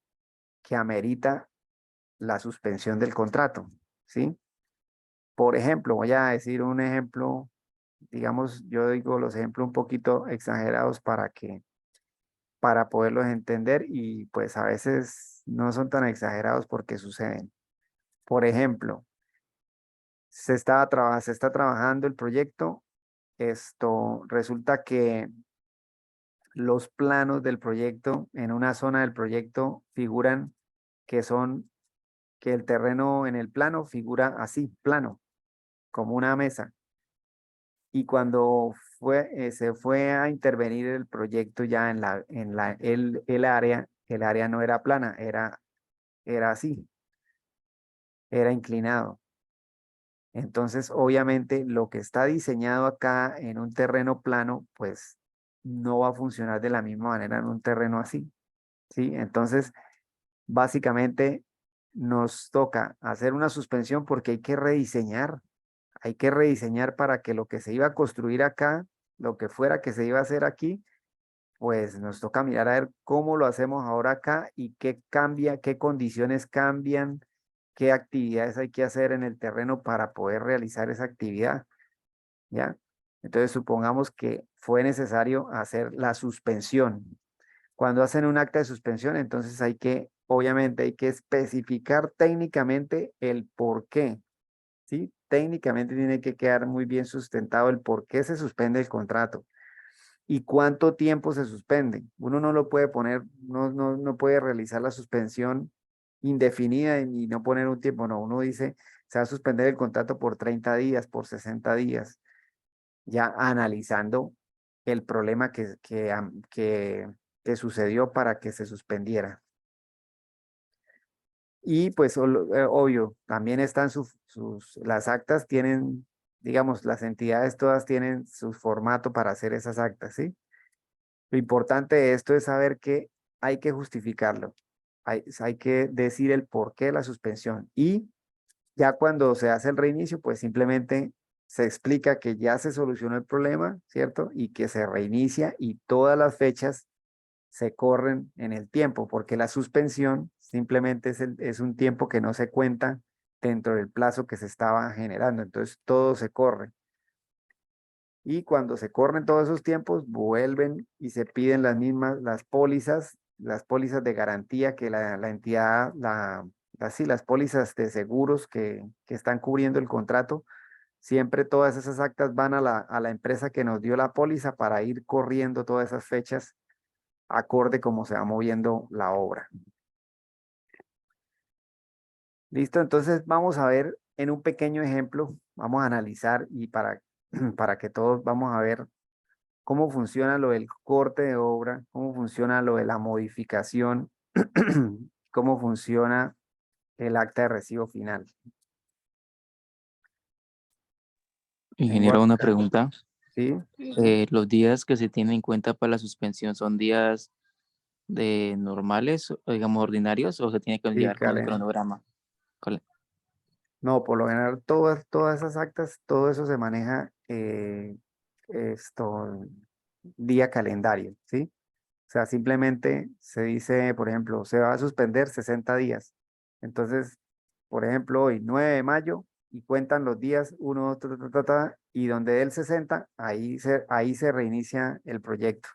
que amerita la suspensión del contrato, ¿sí? Por ejemplo, voy a decir un ejemplo, digamos, yo digo los ejemplos un poquito exagerados para poderlos entender y pues a veces no son tan exagerados porque suceden. Por ejemplo, se está trabajando el proyecto, esto resulta que los planos del proyecto en una zona del proyecto figuran que el terreno en el plano figura así, plano, como una mesa. Y cuando se fue a intervenir el proyecto ya el área no era plana, era así, era inclinado. Entonces, obviamente, lo que está diseñado acá en un terreno plano, pues no va a funcionar de la misma manera en un terreno así, ¿sí? Entonces, básicamente, nos toca hacer una suspensión porque hay que rediseñar para que lo que se iba a construir acá, lo que fuera que se iba a hacer aquí, pues nos toca mirar a ver cómo lo hacemos ahora acá y qué cambia, qué condiciones cambian, qué actividades hay que hacer en el terreno para poder realizar esa actividad, ¿ya? Entonces supongamos que fue necesario hacer la suspensión. Cuando hacen un acta de suspensión, entonces obviamente hay que especificar técnicamente el por qué, ¿sí? Técnicamente tiene que quedar muy bien sustentado el por qué se suspende el contrato y cuánto tiempo se suspende. Uno no lo puede poner, no puede realizar la suspensión indefinida y no poner un tiempo. No, uno dice, se va a suspender el contrato por 30 días, por 60 días, ya analizando el problema que sucedió para que se suspendiera. Y pues obvio, también están las actas tienen, digamos, las entidades todas tienen su formato para hacer esas actas, ¿sí? Lo importante de esto es saber que hay que justificarlo. Hay que decir el porqué de la suspensión. Y ya cuando se hace el reinicio, pues simplemente se explica que ya se solucionó el problema, ¿cierto? Y que se reinicia y todas las fechas se corren en el tiempo, porque la suspensión simplemente es un tiempo que no se cuenta dentro del plazo que se estaba generando. Entonces todo se corre. Y cuando se corren todos esos tiempos, vuelven y se piden las pólizas de garantía que la entidad, sí, las pólizas de seguros que están cubriendo el contrato. Siempre todas esas actas van a la empresa que nos dio la póliza para ir corriendo todas esas fechas acorde como se va moviendo la obra. ¿Listo? Entonces vamos a ver en un pequeño ejemplo, vamos a analizar y para que todos vamos a ver cómo funciona lo del corte de obra, cómo funciona lo de la modificación, cómo funciona el acta de recibo final. Tengo Ingeniero, una acá, pregunta. ¿sí? ¿Los días que se tienen en cuenta para la suspensión son días de normales, o digamos ordinarios, o se tiene que Sí, enviar con el cronograma? No, por lo general, todas esas actas, todo eso se maneja esto, día calendario, ¿sí? O sea, simplemente se dice, por ejemplo, se va a suspender 60 días. Entonces, por ejemplo, hoy, 9 de mayo, y cuentan los días, uno, otro, y donde dé el 60, ahí se reinicia el proyecto,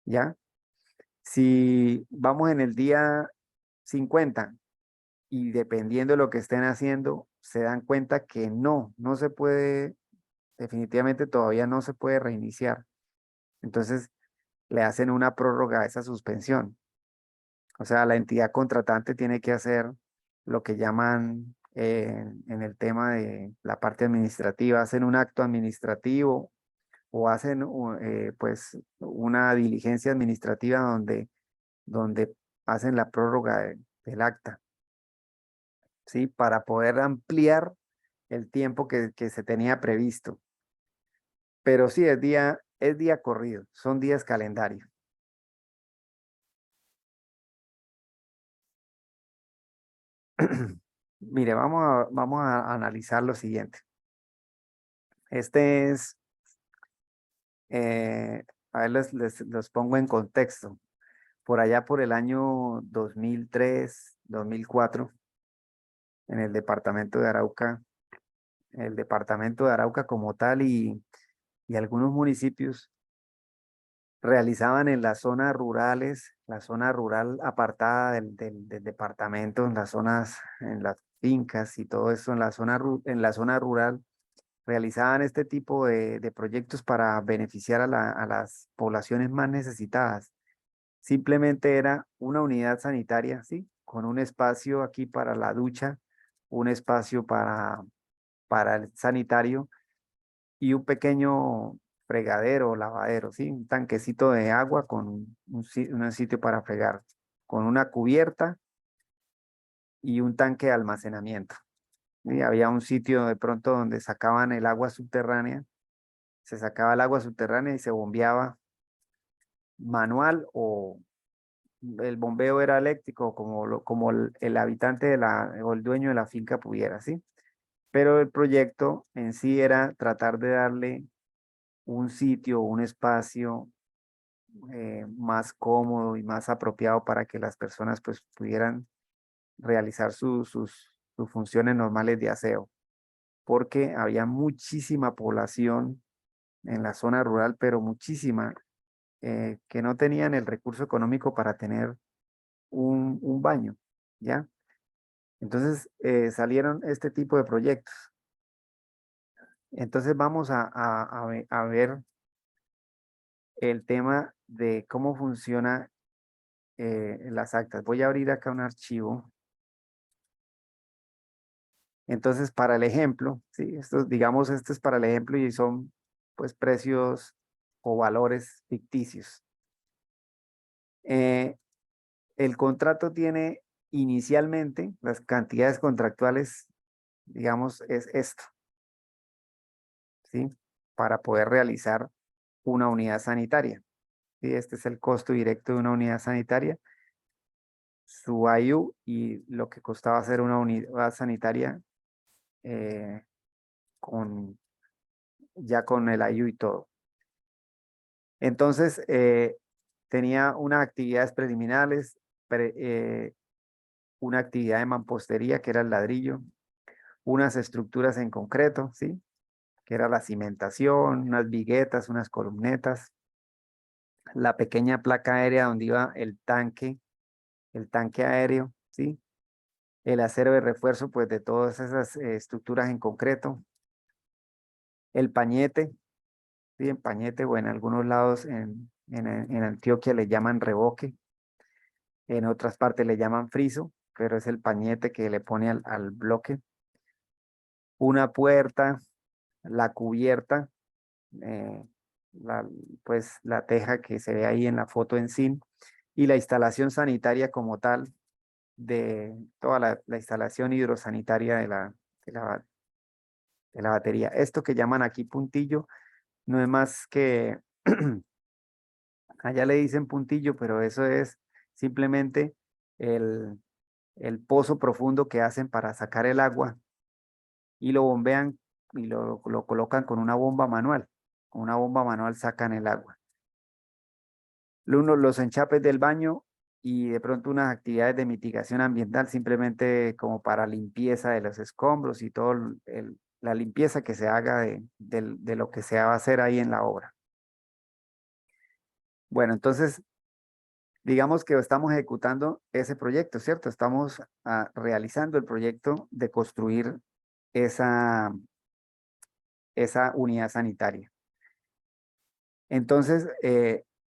¿ya? Si vamos en el día 50 y dependiendo de lo que estén haciendo, se dan cuenta que no se puede, definitivamente todavía no se puede reiniciar. Entonces, le hacen una prórroga a esa suspensión. O sea, la entidad contratante tiene que hacer lo que llaman en el tema de la parte administrativa, hacen un acto administrativo o hacen pues una diligencia administrativa donde hacen la prórroga del acta, ¿sí? Para poder ampliar el tiempo que se tenía previsto. Pero sí, es día corrido, son días calendario. Mire, vamos a analizar lo siguiente. Este es, a ver, los pongo en contexto. Por allá por el año 2003, 2004, en el departamento de Arauca como tal y algunos municipios realizaban en las zonas rurales, la zona rural apartada del departamento, en las zonas, en las fincas y todo eso, en la zona rural, realizaban este tipo de proyectos para beneficiar a las poblaciones más necesitadas. Simplemente era una unidad sanitaria, ¿sí? Con un espacio aquí para la ducha, un espacio para el sanitario y un pequeño fregadero o lavadero, ¿sí? Un tanquecito de agua con un sitio para fregar, con una cubierta y un tanque de almacenamiento. Y había un sitio de pronto donde sacaban el agua subterránea, se sacaba el agua subterránea y se bombeaba manual o el bombeo era eléctrico, como el habitante o el dueño de la finca pudiera, ¿sí? Pero el proyecto en sí era tratar de darle un sitio, un espacio más cómodo y más apropiado para que las personas pues pudieran realizar sus funciones normales de aseo, porque había muchísima población en la zona rural, pero muchísima, que no tenían el recurso económico para tener un baño, ¿ya? Entonces salieron este tipo de proyectos. Entonces vamos a ver el tema de cómo funciona las actas. Voy a abrir acá un archivo. Entonces, para el ejemplo, ¿sí? Digamos, este es para el ejemplo y son pues precios o valores ficticios. El contrato tiene inicialmente las cantidades contractuales, digamos, es esto, ¿sí? Para poder realizar una unidad sanitaria. ¿Sí? Este es el costo directo de una unidad sanitaria, su IU y lo que costaba hacer una unidad sanitaria eh, con, ya con el IU y todo. Entonces, tenía unas actividades preliminares, una actividad de mampostería, que era el ladrillo, unas estructuras en concreto, ¿sí? Que era la cimentación, unas viguetas, unas columnetas, la pequeña placa aérea donde iba el tanque aéreo, ¿sí? El acero de refuerzo, pues de todas esas estructuras en concreto, el pañete, ¿sí? En pañete o en algunos lados en Antioquia le llaman reboque, en otras partes le llaman friso, pero es el pañete que le pone al bloque, una puerta, la cubierta, eh, la, pues la teja que se ve ahí en la foto en sí, y la instalación sanitaria como tal de toda la instalación hidrosanitaria de la batería. Esto que llaman aquí puntillo no es más que, allá le dicen puntillo, pero eso es simplemente el, el pozo profundo que hacen para sacar el agua y lo bombean y lo colocan con una bomba manual. Con una bomba manual sacan el agua. Los enchapes del baño y de pronto unas actividades de mitigación ambiental simplemente como para limpieza de los escombros y todo la limpieza que se haga de lo que se va a hacer ahí en la obra. Bueno, entonces, digamos que estamos ejecutando ese proyecto, ¿cierto? Estamos realizando el proyecto de construir esa unidad sanitaria. Entonces,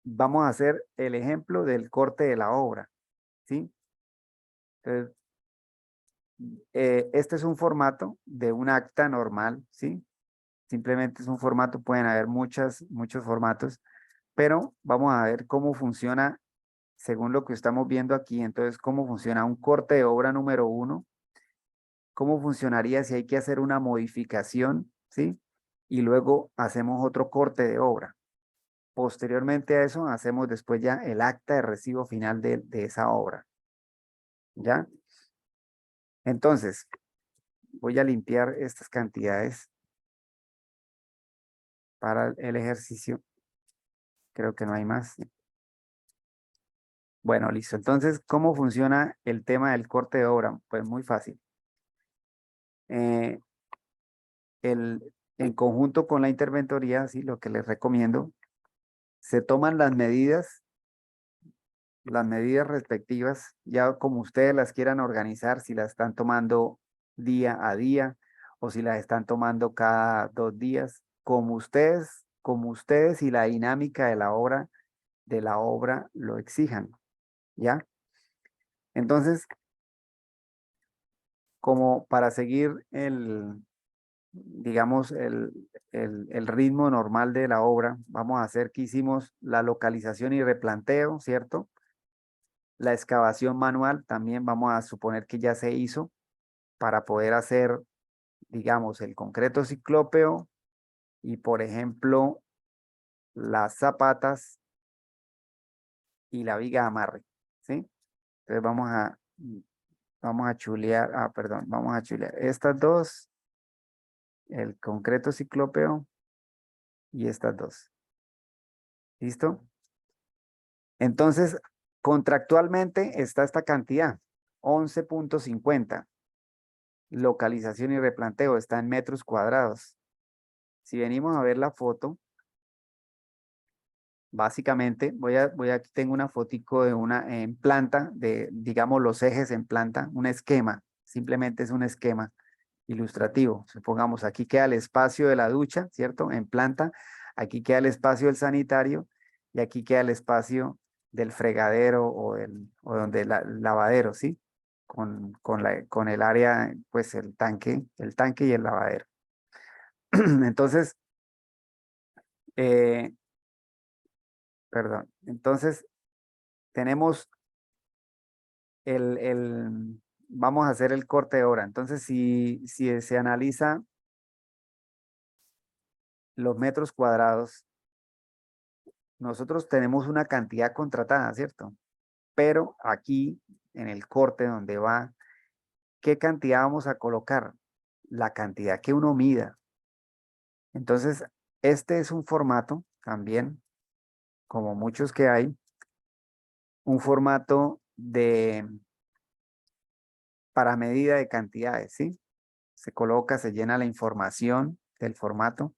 vamos a hacer el ejemplo del corte de la obra, ¿sí? Entonces, este es un formato de un acta normal, ¿sí? Simplemente es un formato, pueden haber muchos formatos, pero vamos a ver cómo funciona según lo que estamos viendo aquí. Entonces, cómo funciona un corte de obra número 1, cómo funcionaría si hay que hacer una modificación, ¿sí? Y luego hacemos otro corte de obra. Posteriormente a eso, hacemos después ya el acta de recibo final de esa obra, ¿ya? Entonces, voy a limpiar estas cantidades para el ejercicio. Creo que no hay más. Bueno, listo. Entonces, ¿cómo funciona el tema del corte de obra? Pues muy fácil. Eh, en conjunto con la interventoría, sí, lo que les recomiendo, se toman las medidas respectivas, ya como ustedes las quieran organizar, si las están tomando día a día o si las están tomando cada 2 días, como ustedes y la dinámica de la obra lo exijan, ¿ya? Entonces, como para seguir digamos, el ritmo normal de la obra, vamos a hacer que hicimos la localización y replanteo, ¿cierto? La excavación manual también vamos a suponer que ya se hizo para poder hacer, digamos, el concreto ciclópeo y, por ejemplo, las zapatas y la viga de amarre, ¿sí? Entonces vamos a chulear, perdón, vamos a chulear estas dos, el concreto ciclópeo y estas dos. ¿Listo? Entonces, contractualmente está esta cantidad, 11.50. Localización y replanteo está en metros cuadrados. Si venimos a ver la foto, básicamente, aquí tengo una fotico de una en planta, digamos, los ejes en planta, un esquema, simplemente es un esquema ilustrativo. Supongamos, aquí queda el espacio de la ducha, ¿cierto? En planta, aquí queda el espacio del sanitario y aquí queda el espacio del fregadero o donde el lavadero, ¿sí? Con el área, pues el tanque y el lavadero. Entonces, eh, perdón, entonces tenemos vamos a hacer el corte de obra. Entonces, si se analiza los metros cuadrados, nosotros tenemos una cantidad contratada, ¿cierto? Pero aquí, en el corte donde va, ¿qué cantidad vamos a colocar? La cantidad que uno mida. Entonces, este es un formato también, como muchos que hay, un formato para medida de cantidades, ¿sí? Se coloca, se llena la información del formato,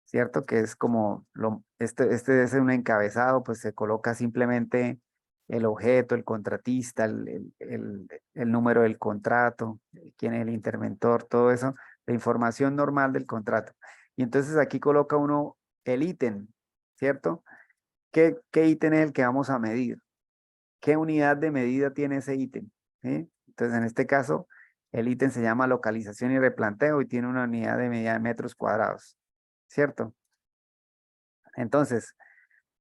¿cierto? Que es como, este es un encabezado, pues se coloca simplemente el objeto, el contratista, el número del contrato, quién es el interventor, todo eso, la información normal del contrato. Y entonces aquí coloca uno el ítem, ¿cierto? ¿Qué ítem es el que vamos a medir? ¿Qué unidad de medida tiene ese ítem? ¿Sí? Entonces, en este caso, el ítem se llama localización y replanteo y tiene una unidad de medida de metros cuadrados, ¿cierto? Entonces,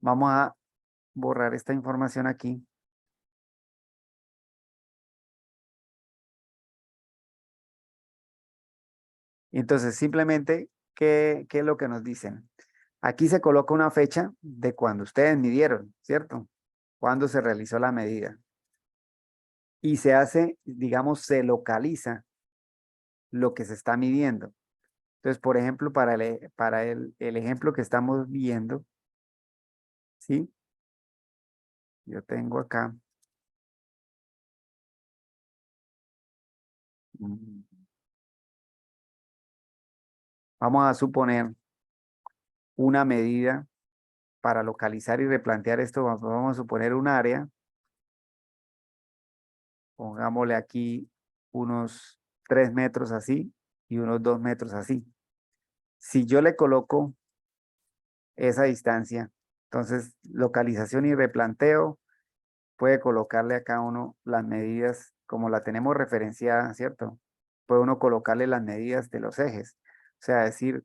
vamos a borrar esta información aquí. Entonces, simplemente, ¿qué es lo que nos dicen? Aquí se coloca una fecha de cuando ustedes midieron, ¿cierto? Cuando se realizó la medida. Y se hace, digamos, se localiza lo que se está midiendo. Entonces, por ejemplo, para el ejemplo que estamos viendo, ¿sí? Yo tengo acá. Vamos a suponer una medida para localizar y replantear esto. Vamos a suponer un área. Pongámosle aquí unos 3 metros así y unos 2 metros así. Si yo le coloco esa distancia, entonces localización y replanteo, puede colocarle acá uno las medidas como la tenemos referenciada, ¿cierto? Puede uno colocarle las medidas de los ejes. O sea, decir,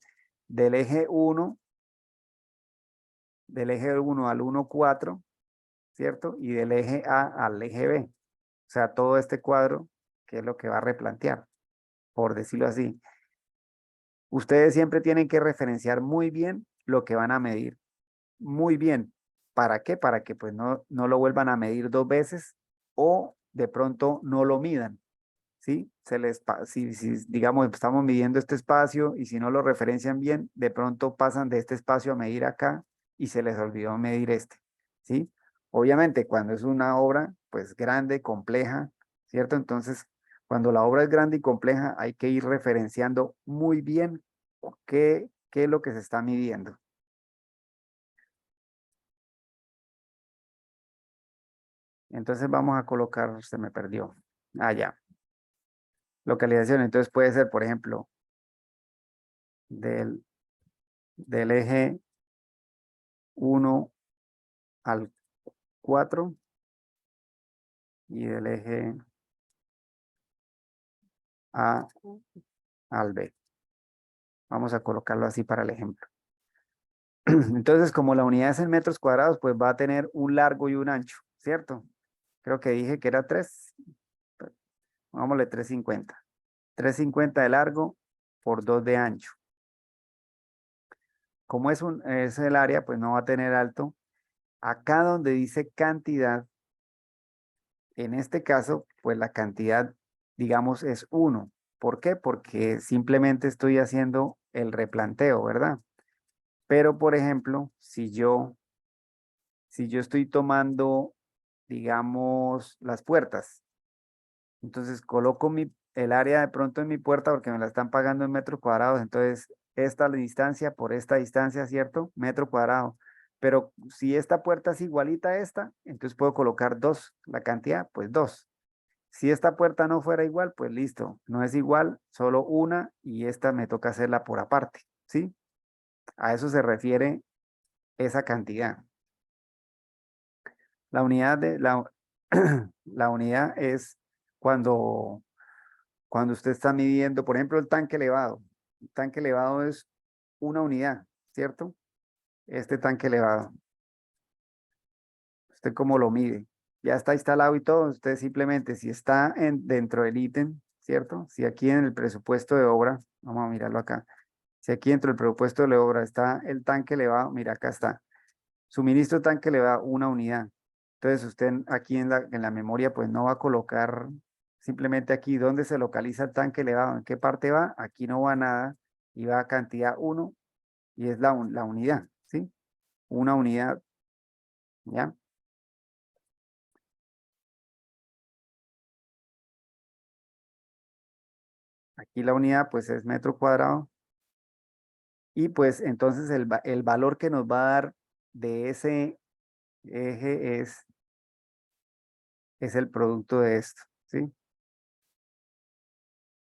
del eje 1, del eje 1 al 1,4, ¿cierto? Y del eje A al eje B. O sea, todo este cuadro, que es lo que va a replantear, por decirlo así. Ustedes siempre tienen que referenciar muy bien lo que van a medir. Muy bien. ¿Para qué? Para que pues no lo vuelvan a medir 2 veces o de pronto no lo midan. ¿Sí? Si digamos estamos midiendo este espacio y si no lo referencian bien, de pronto pasan de este espacio a medir acá y se les olvidó medir este. ¿Sí? Obviamente cuando es una obra pues grande, compleja, ¿cierto? Entonces cuando la obra es grande y compleja hay que ir referenciando muy bien qué es lo que se está midiendo. Entonces vamos a colocar, se me perdió. Ya. Localización, entonces puede ser, por ejemplo, del eje 1 al 4 y del eje A al B. Vamos a colocarlo así para el ejemplo. Entonces, como la unidad es en metros cuadrados, pues va a tener un largo y un ancho, ¿cierto? Creo que dije que era 3. Pongámosle 350. 350 de largo por 2 de ancho. Como es el área, pues no va a tener alto. Acá donde dice cantidad, en este caso, pues la cantidad, digamos, es 1. ¿Por qué? Porque simplemente estoy haciendo el replanteo, ¿verdad? Pero, por ejemplo, si yo estoy tomando, digamos, las puertas, entonces coloco el área de pronto en mi puerta porque me la están pagando en metros cuadrados, entonces esta distancia por esta distancia, ¿cierto? Metro cuadrado. Pero si esta puerta es igualita a esta, entonces puedo colocar 2, la cantidad, pues 2. Si esta puerta no fuera igual, pues listo, no es igual, solo una y esta me toca hacerla por aparte, ¿sí? A eso se refiere esa cantidad. La unidad la unidad es cuando usted está midiendo, por ejemplo, el tanque elevado. El tanque elevado es una unidad, ¿cierto? Este tanque elevado. ¿Usted cómo lo mide? Ya está instalado y todo. Usted simplemente, si está dentro del ítem, ¿cierto? Si aquí en el presupuesto de obra, vamos a mirarlo acá. Si aquí dentro del presupuesto de obra está el tanque elevado, mira, acá está. Suministro tanque elevado, una unidad. Entonces usted aquí en la memoria pues no va a colocar simplemente aquí dónde se localiza el tanque elevado, en qué parte va, aquí no va nada y va a cantidad 1 y es la unidad, ¿sí? Una unidad, ¿ya? Aquí la unidad pues es metro cuadrado y pues entonces el valor que nos va a dar de ese eje es el producto de esto, ¿sí?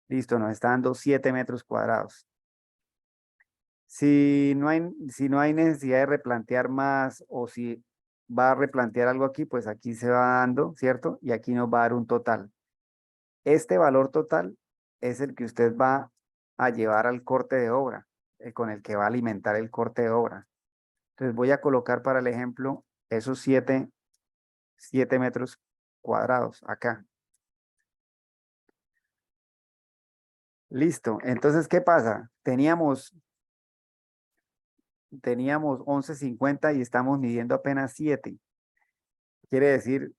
Listo, nos está dando 7 metros cuadrados. Si no hay necesidad de replantear más o si va a replantear algo aquí, pues aquí se va dando, ¿cierto? Y aquí nos va a dar un total. Este valor total es el que usted va a llevar al corte de obra, con el que va a alimentar el corte de obra. Entonces voy a colocar para el ejemplo esos 7 metros cuadrados acá. Listo. Entonces, ¿qué pasa? Teníamos 11,50 y estamos midiendo apenas 7. Quiere decir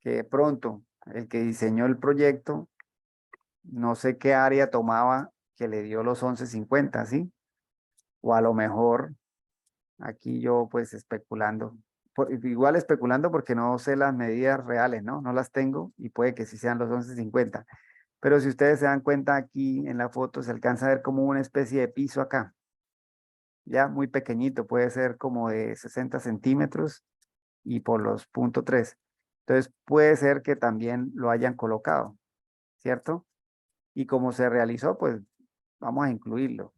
que de pronto el que diseñó el proyecto, no sé qué área tomaba que le dio los 11,50, ¿sí? O a lo mejor, aquí yo pues especulando, igual especulando porque no sé las medidas reales, ¿no? No las tengo y puede que sí sean los 11.50. Pero si ustedes se dan cuenta aquí en la foto, se alcanza a ver como una especie de piso acá. Ya muy pequeñito, puede ser como de 60 centímetros y por los .3. Entonces puede ser que también lo hayan colocado, ¿cierto? Y como se realizó, pues vamos a incluirlo,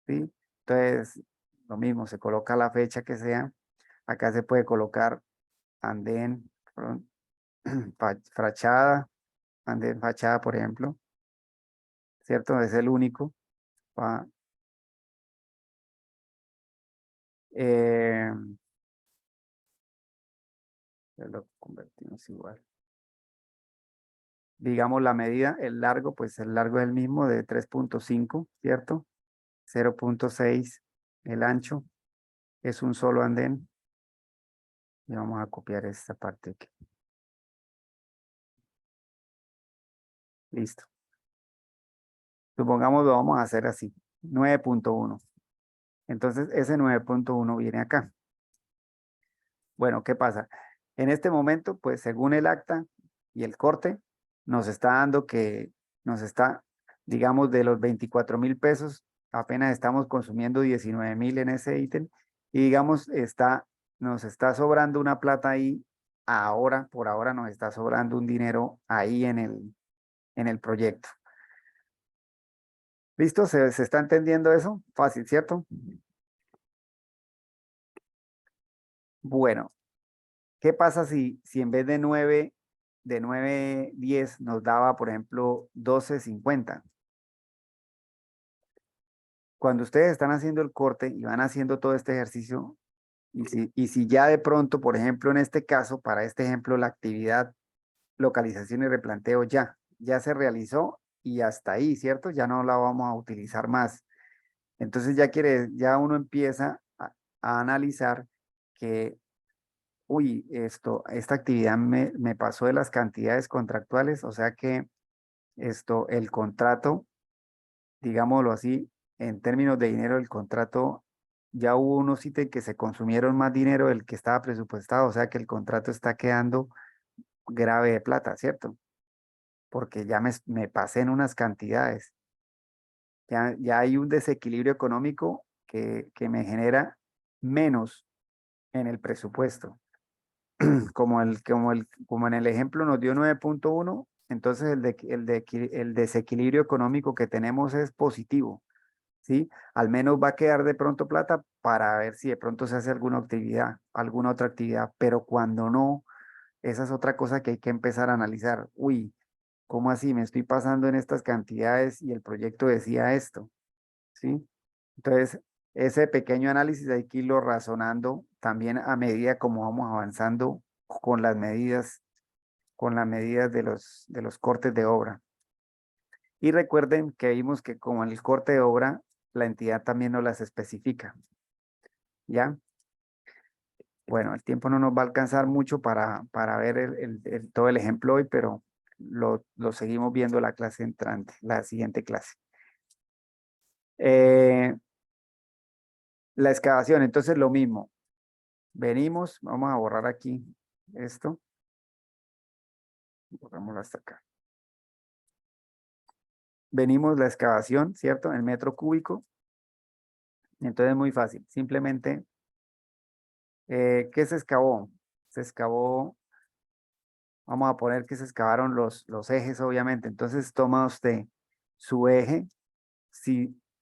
¿sí? Entonces, lo mismo, se coloca la fecha que sea. Acá se puede colocar andén, fachada, andén, fachada, por ejemplo, ¿cierto? Es el único. pa- eh, ya lo convertimos igual. Digamos la medida, el largo, pues el largo es el mismo de 3.5, ¿cierto? 0.6 el ancho, es un solo andén. Y vamos a copiar esta parte aquí. Listo. Supongamos lo vamos a hacer así, 9.1. Entonces ese 9.1 viene acá. Bueno, ¿qué pasa? En este momento, pues según el acta y el corte, nos está dando que nos está, digamos, de los 24.000 pesos, apenas estamos consumiendo 19.000 en ese ítem y digamos, nos está sobrando una plata ahí ahora, por ahora nos está sobrando un dinero ahí en el proyecto. ¿Listo? ¿Se está entendiendo eso? Fácil, ¿cierto? Bueno, ¿qué pasa si en vez de 9.10 nos daba, por ejemplo, 12.50? Cuando ustedes están haciendo el corte y van haciendo todo este ejercicio, y si ya de pronto, por ejemplo, en este caso, para este ejemplo, la actividad localización y replanteo ya se realizó y hasta ahí, ¿cierto? Ya no la vamos a utilizar más. Entonces ya uno empieza a analizar que uy, esta actividad me pasó de las cantidades contractuales, o sea que el contrato, digámoslo así, en términos de dinero, el contrato, ya hubo unos ítems que se consumieron más dinero del que estaba presupuestado, o sea que el contrato está quedando grave de plata, ¿cierto? Porque ya me pasé en unas cantidades, ya hay un desequilibrio económico que me genera menos en el presupuesto. Como en el ejemplo nos dio 9.1, entonces el desequilibrio económico que tenemos es positivo, ¿sí? Al menos va a quedar de pronto plata para ver si de pronto se hace alguna actividad, alguna otra actividad, pero cuando no, esa es otra cosa que hay que empezar a analizar. Uy, ¿cómo así? Me estoy pasando en estas cantidades y el proyecto decía esto, ¿sí? Entonces, ese pequeño análisis hay que irlo razonando también a medida como vamos avanzando con las medidas de los cortes de obra. Y recuerden que vimos que como en el corte de obra, la entidad también nos las especifica. ¿Ya? Bueno, el tiempo no nos va a alcanzar mucho para ver todo el ejemplo hoy, pero lo seguimos viendo la clase entrante, la siguiente clase. La excavación, entonces lo mismo. Venimos, vamos a borrar aquí esto. Borrámoslo hasta acá. Venimos la excavación, ¿cierto? En metro cúbico. Entonces es muy fácil. Simplemente, ¿qué se excavó? Se excavó, vamos a poner que se excavaron los ejes, obviamente. Entonces toma usted su eje.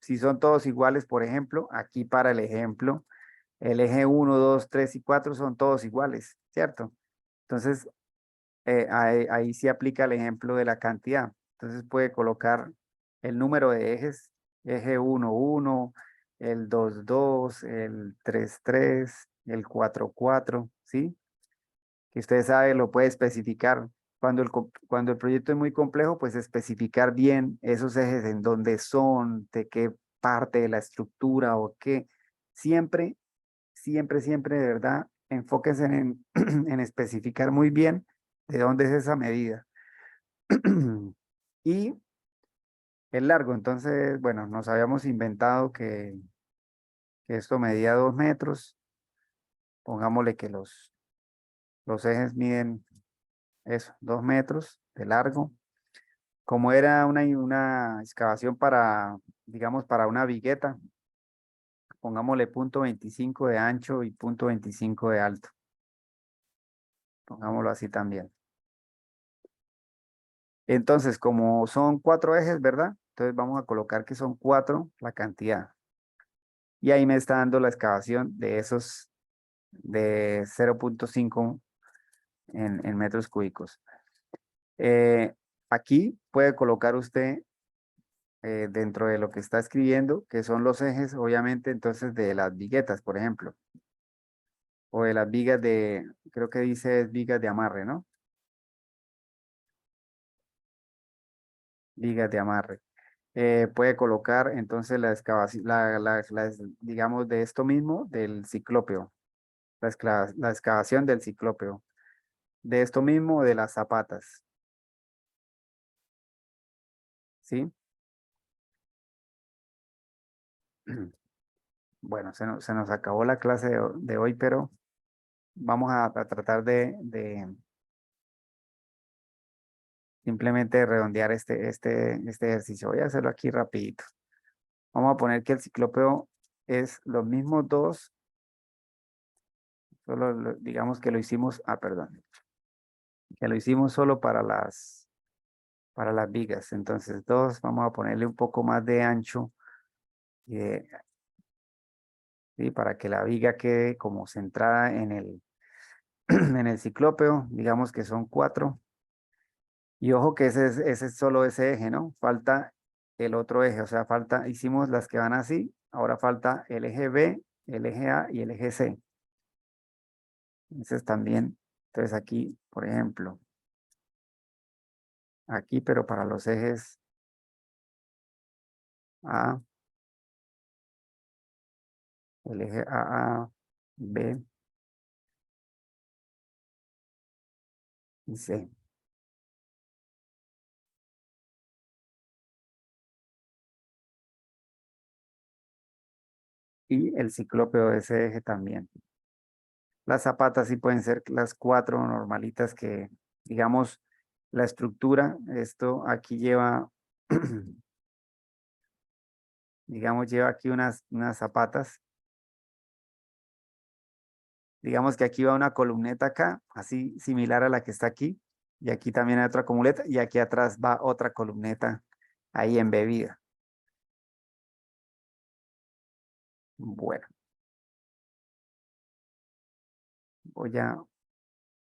Si son todos iguales, por ejemplo, aquí para el ejemplo, el eje 1, 2, 3 y 4 son todos iguales, ¿cierto? Entonces, ahí sí aplica el ejemplo de la cantidad. Entonces puede colocar el número de ejes, eje 1, 1, el 2, 2, el 3, 3, el 4, 4, ¿sí? Que usted sabe, lo puede especificar. Cuando el proyecto es muy complejo, pues especificar bien esos ejes en dónde son, de qué parte de la estructura o qué. Siempre, siempre, siempre, de verdad, enfóquense en especificar muy bien de dónde es esa medida. Y el largo, entonces, bueno, nos habíamos inventado que esto medía 2 metros. Pongámosle que Los ejes miden eso, 2 metros de largo. Como era una excavación para, digamos, para una vigueta, pongámosle 0.25 de ancho y 0.25 de alto. Pongámoslo así también. Entonces, como son 4 ejes, ¿verdad? Entonces vamos a colocar que son 4 la cantidad. Y ahí me está dando la excavación de esos de 0.5 en metros cúbicos. Aquí puede colocar usted dentro de lo que está escribiendo, que son los ejes, obviamente, entonces de las viguetas, por ejemplo. O de las vigas de, creo que dice vigas de amarre, ¿no? Vigas de amarre. Puede colocar entonces la excavación, digamos, de esto mismo, del ciclópeo. La excavación del ciclópeo. De esto mismo, de las zapatas. ¿Sí? Bueno, se nos acabó la clase de hoy, pero vamos a tratar de simplemente redondear este ejercicio. Voy a hacerlo aquí rapidito. Vamos a poner que el ciclópeo es los mismos dos, solo digamos que lo hicimos, perdón, que lo hicimos solo para las vigas. Entonces, dos, vamos a ponerle un poco más de ancho ¿sí? Para que la viga quede como centrada en en el ciclópeo. Digamos que son 4. Y ojo que ese es solo ese eje, ¿no? Falta el otro eje, o sea, hicimos las que van así, ahora falta el eje B, el eje A y el eje C. Entonces también, entonces aquí, por ejemplo, aquí, pero para los ejes A, el eje AA, B y C. Y el ciclópeo de ese eje también. Las zapatas sí pueden ser las 4 normalitas que, digamos, la estructura, esto aquí lleva, digamos, lleva aquí unas zapatas. Digamos que aquí va una columneta acá, así similar a la que está aquí. Y aquí también hay otra columneta y aquí atrás va otra columneta ahí embebida. Bueno, voy a